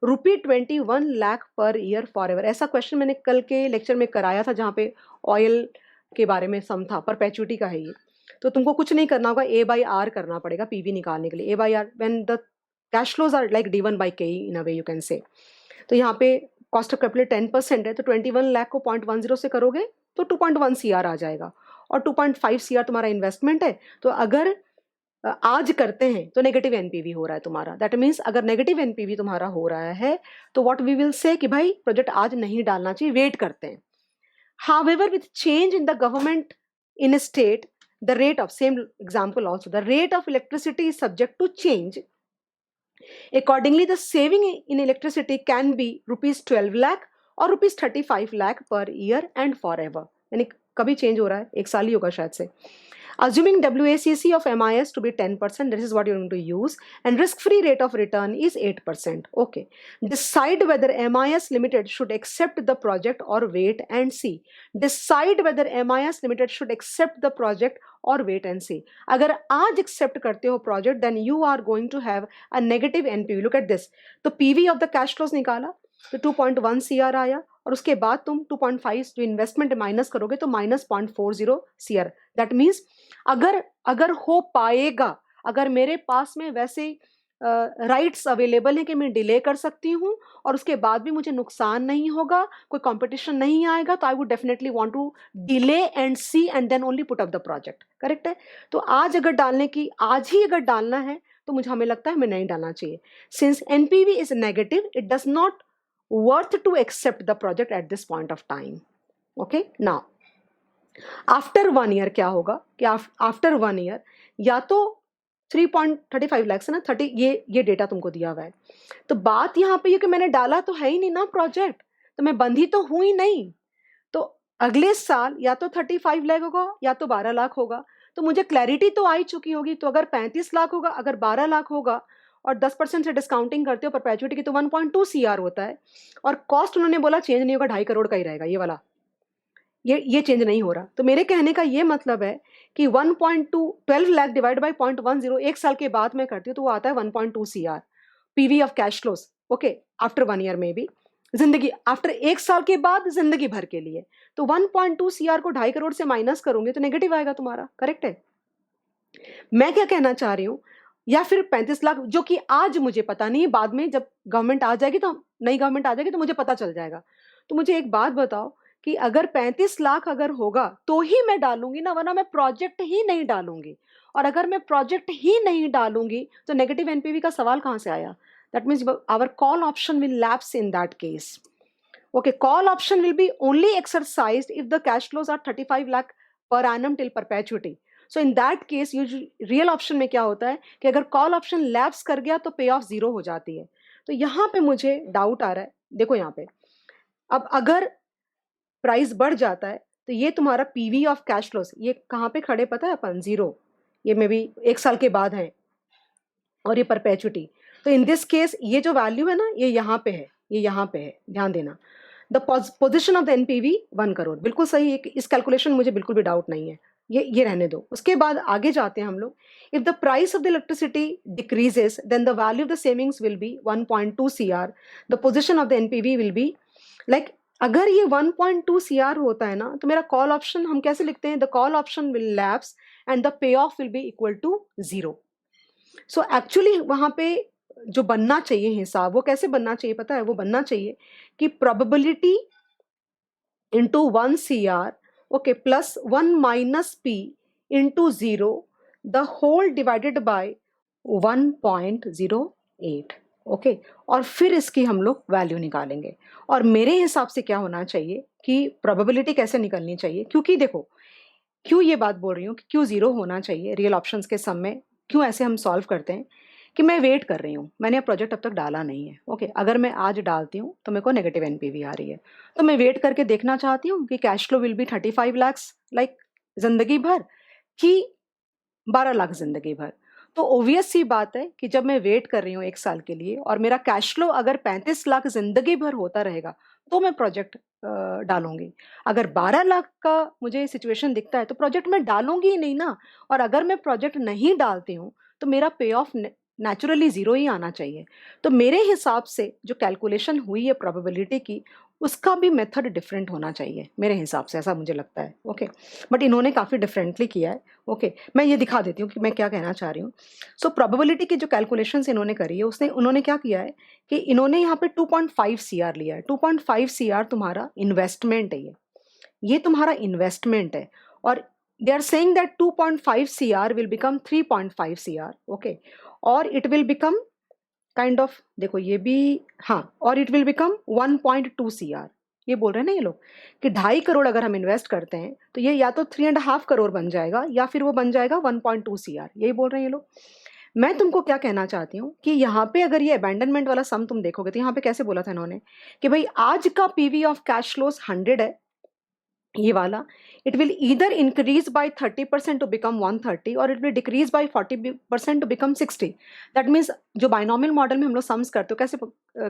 ₹21 lakh per year forever। ऐसा question मैंने कल के lecture में कराया था, जहाँ पे oil के बारे में सम था, परपेचुइटी का है ये। तो तुमको कुछ नहीं करना होगा, A/R करना पड़ेगा पीवी निकालने के लिए। A/R when the cash flows are like D1/KE in a way you can say. तो यहाँ पे कॉस्ट ऑफ कैपिटल 10% है, तो 21 लाख को 0.10 से करोगे तो 2.1 CR आ जाएगा, और 2.5 CR तुम्हारा इन्वेस्टमेंट है। तो अगर आज करते हैं तो नेगेटिव एनपीवी हो रहा है तुम्हारा। दैट मीन्स अगर नेगेटिव एनपीवी तुम्हारा हो रहा है तो व्हाट वी विल से कि भाई प्रोजेक्ट आज नहीं डालना चाहिए, वेट करते हैं। However with change in the government in a state, the rate of, same example also, the rate of electricity is subject to change. Accordingly, the saving in electricity can be ₹12 lakh और ₹35 lakh per year and forever। यानी कभी change हो रहा है, 1 साल ही होगा शायद से। Assuming WACC of MIS to be 10%, this is what you're going to use, and risk-free rate of return is 8%. Okay. Decide whether MIS Limited should accept the project or wait and see. Decide whether MIS Limited should accept the project or wait and see. अगर आज accept करते हो project, then you are going to have a negative NPV. Look at this. तो PV of the cash flows निकाला तो 2.1 CR आया, और उसके बाद तुम 2.5 जो इन्वेस्टमेंट माइनस करोगे तो -0.40 CR। दैट मीन्स अगर हो पाएगा, अगर मेरे पास में वैसे राइट्स अवेलेबल हैं कि मैं डिले कर सकती हूँ और उसके बाद भी मुझे नुकसान नहीं होगा, कोई कंपटीशन नहीं आएगा, तो I would definitely want to delay and see and then only put up the project. Correct है। तो आज अगर डालने की, आज ही अगर डालना है तो मुझे, हमें लगता है हमें नहीं डालना चाहिए। Since NPV is negative, it does not worth to accept the project at this point of time. Okay, now after 1 year क्या होगा कि after 1 year या तो 3.35 lakhs है ना, 30, ये डेटा तुमको दिया हुआ है। तो बात यहाँ पे ये कि मैंने डाला तो है ही नहीं ना प्रोजेक्ट, तो मैं बंधी तो हूं ही नहीं। अगले साल या तो 35 लाख होगा या तो 12 लाख होगा। तो मुझे क्लैरिटी तो आ ही चुकी होगी। तो अगर 35 लाख होगा, अगर 12 लाख होगा और 10% से डिस्काउंटिंग करते हो परपेचुइटी की, तो 1.2 सीआर होता है। और कॉस्ट उन्होंने बोला चेंज नहीं होगा, 2.5 करोड़ का ही रहेगा ये वाला। ये चेंज नहीं हो रहा। तो मेरे कहने का ये मतलब है कि 12 लाख डिवाइड बाय 0.10 एक साल के बाद मैं करती हूँ तो वो आता है 1.2 CR PV of cash flows. Okay, after 1 year में भी, जिंदगी आफ्टर एक साल के बाद जिंदगी भर के लिए। तो 1.2 सीआर को 2.5 करोड़ से माइनस करूंगी तो नेगेटिव आएगा तुम्हारा। करेक्ट है? मैं क्या कहना चाह रही हूँ, या फिर 35 लाख जो कि आज मुझे पता नहीं, बाद में जब गवर्नमेंट आ जाएगी तो नई गवर्नमेंट आ जाएगी तो मुझे पता चल जाएगा। तो मुझे एक बात बताओ कि अगर 35 लाख अगर होगा तो ही मैं डालूंगी ना, वरना मैं प्रोजेक्ट ही नहीं डालूंगी। और अगर मैं प्रोजेक्ट ही नहीं डालूंगी तो नेगेटिव एनपीवी का सवाल कहां से आया? That means our call option will lapse in that case. Okay, call option will be only exercised if the cash flows are 35 lakh per annum till perpetuity. So in that case, real option में क्या होता है कि अगर call option lapse कर गया तो पे ऑफ 0 हो जाती है। तो यहाँ पे मुझे डाउट आ रहा है। देखो यहाँ पे, अब अगर प्राइस बढ़ जाता है तो ये तुम्हारा पीवी ऑफ कैश फ्लोज ये कहाँ पे खड़े पता है अपन? 0। ये मे बी एक साल के बाद है और ये परपेचुटी। तो इन दिस केस ये जो वैल्यू है ना, ये यहाँ पे है, ये यहाँ पे है, ध्यान देना। The position of the NPV 1 crore, बिल्कुल सही है। इस कैलकुलेशन मुझे बिल्कुल भी डाउट नहीं है। ये रहने दो। उसके बाद आगे जाते हैं हम लोग। If the price of the electricity decreases then the value of the savings will be 1.2 CR. The position of the NPV will be like, अगर ये 1.2 सीआर होता है ना तो मेरा कॉल ऑप्शन हम कैसे लिखते हैं? The call option will lapse and the payoff will be equal to 0। So actually वहां पे जो बनना चाहिए हिसाब, वो कैसे बनना चाहिए पता है? वो बनना चाहिए कि probability into 1 CR, okay, plus 1 minus P into 0 the whole divided by 1.08। Okay, और फिर इसकी हम लोग वैल्यू निकालेंगे। और मेरे हिसाब से क्या होना चाहिए कि प्रोबेबिलिटी कैसे निकलनी चाहिए, क्योंकि देखो क्यों ये बात बोल रही हूँ कि क्यों 0 होना चाहिए रियल ऑप्शंस के सम में, क्यों ऐसे हम सॉल्व करते हैं कि मैं वेट कर रही हूँ, मैंने प्रोजेक्ट अब तक डाला नहीं है। ओके, अगर मैं आज डालती हूँ तो मेरे को नेगेटिव एनपीवी आ रही है, तो मैं वेट करके देखना चाहती हूँ कि cash flow will be 35 lakh like जिंदगी भर कि 12 लाख जिंदगी भर। तो ओबियस सी बात है कि जब मैं वेट कर रही हूँ एक साल के लिए और मेरा कैश फ्लो अगर 35 लाख जिंदगी भर होता रहेगा तो मैं प्रोजेक्ट डालूंगी। अगर 12 लाख का मुझे सिचुएशन दिखता है तो प्रोजेक्ट मैं डालूंगी ही नहीं ना। और अगर मैं प्रोजेक्ट नहीं डालती हूँ तो मेरा पे ऑफ नेचुरली 0 ही आना चाहिए। तो मेरे हिसाब से जो कैलकुलेशन हुई है प्रोबेबिलिटी की, उसका भी मेथड डिफरेंट होना चाहिए मेरे हिसाब से, ऐसा मुझे लगता है। ओके, बट इन्होंने काफ़ी डिफरेंटली किया है। ओके, मैं ये दिखा देती हूँ कि मैं क्या कहना चाह रही हूँ। सो प्रोबेबिलिटी की जो कैलकुलेशंस इन्होंने करी है, उन्होंने क्या किया है कि इन्होंने यहाँ पे 2.5 सीआर लिया है। 2.5 सीआर तुम्हारा इन्वेस्टमेंट है। ये तुम्हारा इन्वेस्टमेंट है। और they are saying that 2.5 CR will become 3.5 CR. Okay, और it will become kind of, देखो ये भी, हाँ, और इट विल बिकम 1.2 सीआर। ये बोल रहे हैं ना ये लोग कि 2.5 करोड़ अगर हम इन्वेस्ट करते हैं तो ये या तो 3.5 करोड़ बन जाएगा या फिर वो बन जाएगा 1.2 सीआर। यही बोल रहे हैं ये लोग। मैं तुमको क्या कहना चाहती हूँ कि यहाँ पे अगर ये अबैंडनमेंट वाला सम तुम देखोगे तो यहाँ पे कैसे बोला था इन्होंने कि भाई आज का पीवी ऑफ कैश फ्लोज 100 है, ये वाला, it will either increase by 30% to become 130 और it will decrease by 40% to become 60। That means जो बाइनोमियल मॉडल में हम लोग सम्स करते हो कैसे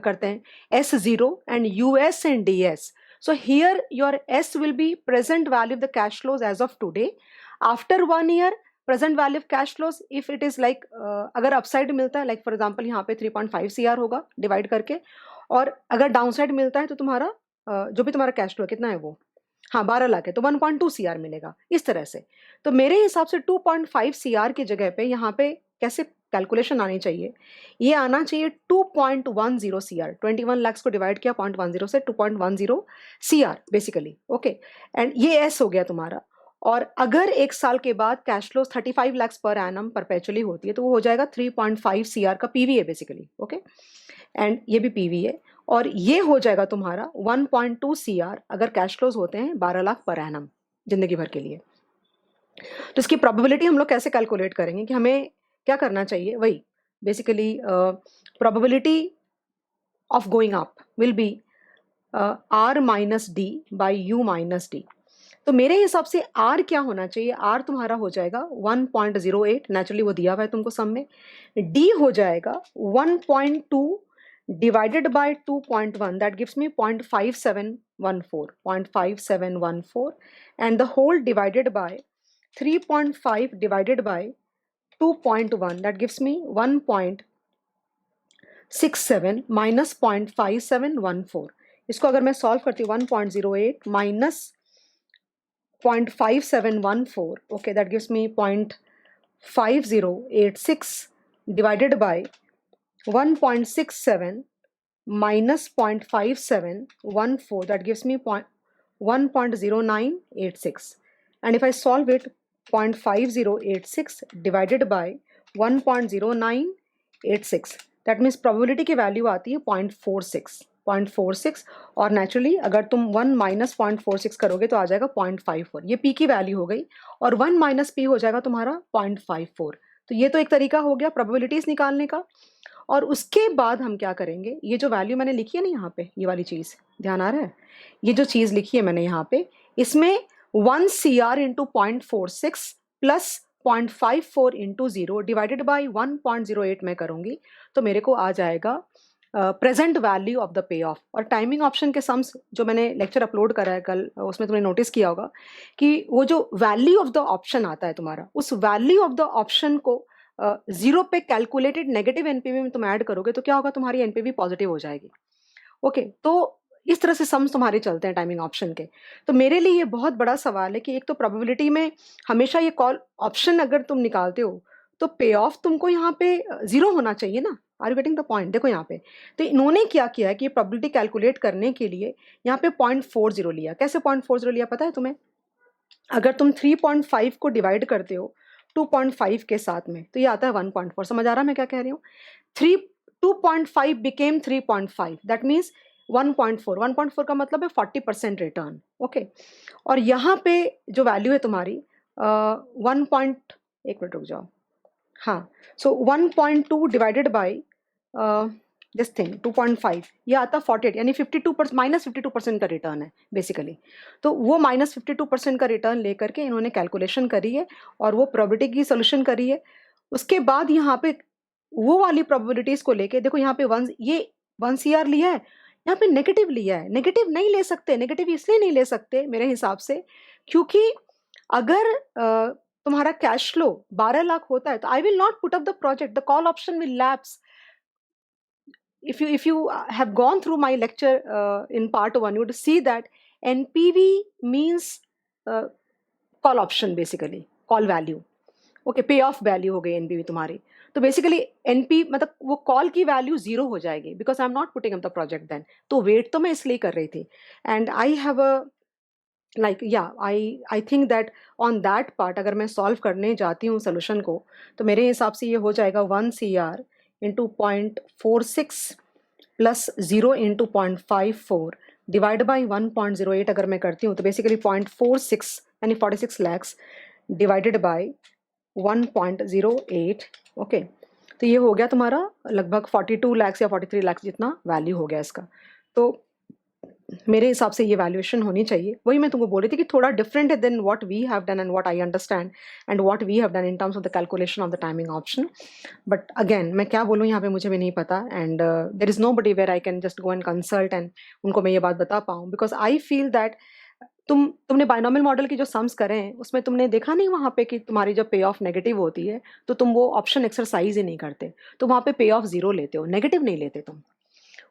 करते हैं? S0 and US and DS। So here your S will be present value of the cash flows as of today. After 1 year, present value of cash flows if it is like अगर upside मिलता है, like for example यहाँ पे 3.5 CR होगा divide करके, और अगर downside मिलता है तो तुम्हारा जो भी तुम्हारा कैश फ्लो कितना है वो, हाँ 12 लाख है तो 1.2 सीआर मिलेगा, इस तरह से। तो मेरे हिसाब से 2.5 सीआर की जगह पे यहाँ पे कैसे कैलकुलेशन आनी चाहिए? ये आना चाहिए 2.10 सीआर। 21 लाख को डिवाइड किया 0.10 से, 2.10 सीआर बेसिकली। ओके, एंड ये एस हो गया तुम्हारा। और अगर एक साल के बाद cash flow 35 lakh per annum perpetually होती है तो वो हो जाएगा 3.5 सीआर का पीवी है बेसिकली। ओके, एंड ये भी पीवी है। और ये हो जाएगा तुम्हारा 1.2 सीआर अगर कैश फ्लोज होते हैं 12 लाख पर एनम जिंदगी भर के लिए। तो इसकी प्रोबेबिलिटी हम लोग कैसे कैलकुलेट करेंगे कि हमें क्या करना चाहिए? वही basically probability of going up will be R minus D by U minus D। तो मेरे हिसाब से आर क्या होना चाहिए, आर तुम्हारा हो जाएगा 1.08, नेचुरली वो दिया हुआ है तुमको सम में। डी हो जाएगा 1.2 divided by 2.1, that gives me 0.5714, and the whole divided by 3.5 divided by 2.1, that gives me 1.67 minus 0.5714. इसको अगर मैं सॉल्व करती हूँ 1.08 minus 0.5714, okay, that gives me 0.5086 divided by 1.67 minus 0.5714, that gives me 1.0986. And if I solve it, 0.5086 divided by 1.0986, that means probability की value आती है 0.46, और naturally अगर तुम 1 माइनस 0.46 करोगे तो आ जाएगा 0.54। ये पी की वैल्यू हो गई, और 1 माइनस पी हो जाएगा तुम्हारा 0.54। तो ये तो एक तरीका हो गया प्रोबेबिलिटीज निकालने का। और उसके बाद हम क्या करेंगे, ये जो वैल्यू मैंने लिखी है ना यहाँ पे, ये वाली चीज़ ध्यान आ रहा है, ये जो चीज़ लिखी है मैंने यहाँ पे, इसमें 1 CR into 0.46 plus 0.54 into 0 divided by 1.08 मैं करूँगी, तो मेरे को आ जाएगा present value of the pay of. और टाइमिंग ऑप्शन के सम्स जो मैंने लेक्चर अपलोड करा है कल, उसमें तुमने नोटिस किया होगा कि वो जो वैल्यू ऑफ द ऑप्शन आता है तुम्हारा, उस वैल्यू ऑफ द ऑप्शन को जीरो पे कैलकुलेटेड नेगेटिव एनपीवी में तुम ऐड करोगे तो क्या होगा, तुम्हारी एनपीवी पॉजिटिव हो जाएगी। ओके, तो इस तरह से सम्स तुम्हारे चलते हैं टाइमिंग ऑप्शन के। तो मेरे लिए ये बहुत बड़ा सवाल है कि एक तो प्रोबेबिलिटी में हमेशा ये कॉल ऑप्शन अगर तुम निकालते हो तो पे ऑफ तुमको यहाँ पे जीरो होना चाहिए ना। Are you getting the point? देखो यहाँ पे तो इन्होंने क्या किया है कि प्रोबेबिलिटी कैलकुलेट करने के लिए यहाँ पे 0.40 लिया। कैसे 0.40 लिया पता है तुम्हें? अगर तुम 3.5 को डिवाइड करते हो 2.5 के साथ में तो ये आता है 1.4। समझ आ रहा है मैं क्या कह रही हूँ? 2.5 बिकेम 3.5, दैट मीन्स 1.4। 1.4 का मतलब है 40% रिटर्न। ओके, और यहाँ पे जो वैल्यू है तुम्हारी 1. एक मिनट रुक जाओ, हाँ, सो 1.2 डिवाइडेड बाई दिस थिंग 2.5, ये आता 48, यानी 52% माइनस 52% का रिटर्न है बेसिकली। तो वो माइनस 52% का रिटर्न लेकर के इन्होंने कैलकुलेशन करी है और वो प्रोबेबिलिटी की सोल्यूशन करी है। उसके बाद यहाँ पे वो वाली प्रोबेबिलिटीज को लेके देखो, यहाँ पे 1 CR लिया है, यहाँ पे नेगेटिव लिया है। नेगेटिव नहीं ले सकते, नेगेटिव इसलिए नहीं ले सकते मेरे हिसाब से क्योंकि अगर तुम्हारा कैश फ्लो 12 लाख होता है तो I will not put up the project, the call option will lapse. If you have gone through my lecture in part 1, you would see that NPV means call option, basically call value. Okay, pay off value हो गई NPV तुम्हारी। तो basically NP मतलब वो call की value zero हो जाएगी because I am not putting up the project then. तो वेट तो मैं इसलिए कर रही थी and I have a like I think that on that part अगर मैं सॉल्व करने जाती हूँ सोल्यूशन को तो मेरे हिसाब से ये हो जाएगा 1 CR into 0.46 plus 0 into 0.54 divide by 1.08 अगर मैं करती हूँ तो बेसिकली 0.46 यानी 46 लैक्स डिवाइडेड बाई 1.08। ओके, तो ये हो गया तुम्हारा लगभग 42 लैक्स या 43 लैक्स जितना वैल्यू हो गया इसका। तो मेरे हिसाब से ये वैल्यूएशन होनी चाहिए। वही मैं तुमको बोल रही थी कि थोड़ा डिफरेंट है than what we have done and what I understand and what we have done in terms of the calculation of the timing option. But again मैं क्या बोलूँ यहाँ पे मुझे भी नहीं पता and there is nobody where I can just go and consult and उनको मैं ये बात बता पाऊँ बिकॉज आई फील दैट तुमने बायनॉमियल मॉडल की जो सम्स करे हैं उसमें तुमने देखा नहीं वहाँ पे कि तुम्हारी जब पे ऑफ नेगेटिव होती है तो तुम वो ऑप्शन एक्सरसाइज ही नहीं करते, तो वहाँ पे पे ऑफ जीरो लेते हो, नेगेटिव नहीं लेते तुम।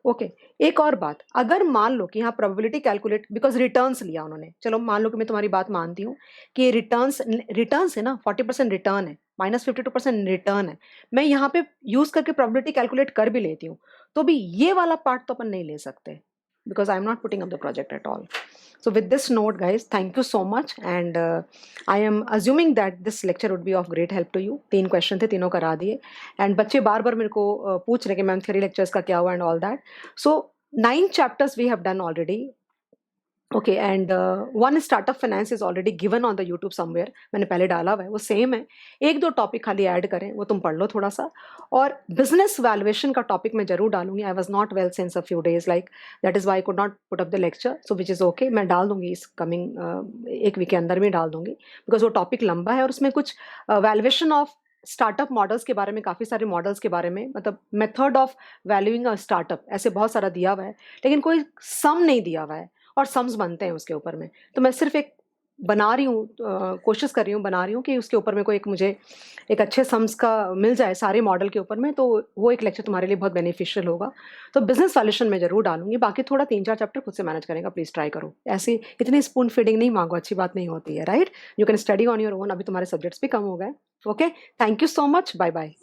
ओके, एक और बात, अगर मान लो कि यहाँ प्रोबेबिलिटी कैलकुलेट बिकॉज रिटर्न्स लिया उन्होंने, चलो मान लो कि मैं तुम्हारी बात मानती हूँ कि ये रिटर्न्स है ना, 40% रिटर्न है, माइनस 52% रिटर्न है, मैं यहाँ पे यूज करके प्रोबेबिलिटी कैलकुलेट कर भी लेती हूँ तो भी ये वाला पार्ट तो अपन नहीं ले सकते because I'm not putting up the project at all. So with this note guys, thank you so much and I am assuming that this lecture would be of great help to you. 3 question थे, तीनों करा दिए and बच्चे बार बार मेरे को पूछ रहे कि मैम थ्योरी लेक्चर्स का क्या हुआ and all that. So 9 chapters we have done already. Okay and one startup finance is already given on the YouTube somewhere, मैंने पहले डाला हुआ है, वो सेम है। एक दो टॉपिक खाली ऐड करें, वो तुम पढ़ लो थोड़ा सा। और बिजनेस वैल्यूएशन का टॉपिक मैं जरूर डालूंगी। I was not well since a few days, like that is Y could not put up the lecture, so which is okay. मैं डाल दूंगी इस कमिंग एक वीक के अंदर में डाल दूंगी, बिकॉज वो टॉपिक लंबा है और उसमें कुछ वैल्यूएशन ऑफ स्टार्टअप मॉडल्स के बारे में, काफ़ी सारे मॉडल्स के बारे में, मतलब method of valuing a startup, ऐसे बहुत सारा दिया हुआ है, लेकिन कोई सम नहीं दिया हुआ है और सम्स बनते हैं उसके ऊपर में। तो मैं सिर्फ एक बना रही हूँ, कोशिश कर रही हूँ, बना रही हूँ कि उसके ऊपर में कोई एक मुझे एक अच्छे सम्स का मिल जाए सारे मॉडल के ऊपर में, तो वो एक लेक्चर तुम्हारे लिए बहुत बेनिफिशियल होगा। तो बिजनेस वैल्यूएशन में जरूर डालूंगी, बाकी थोड़ा 3-4 चैप्टर खुद से मैनेज करेगा, प्लीज ट्राई करो। ऐसी इतनी स्पून फीडिंग नहीं मांगो, अच्छी बात नहीं होती है, right. You can study on your own, अभी तुम्हारे सब्जेक्ट्स भी कम हो गए। Okay, thank you so much, bye bye.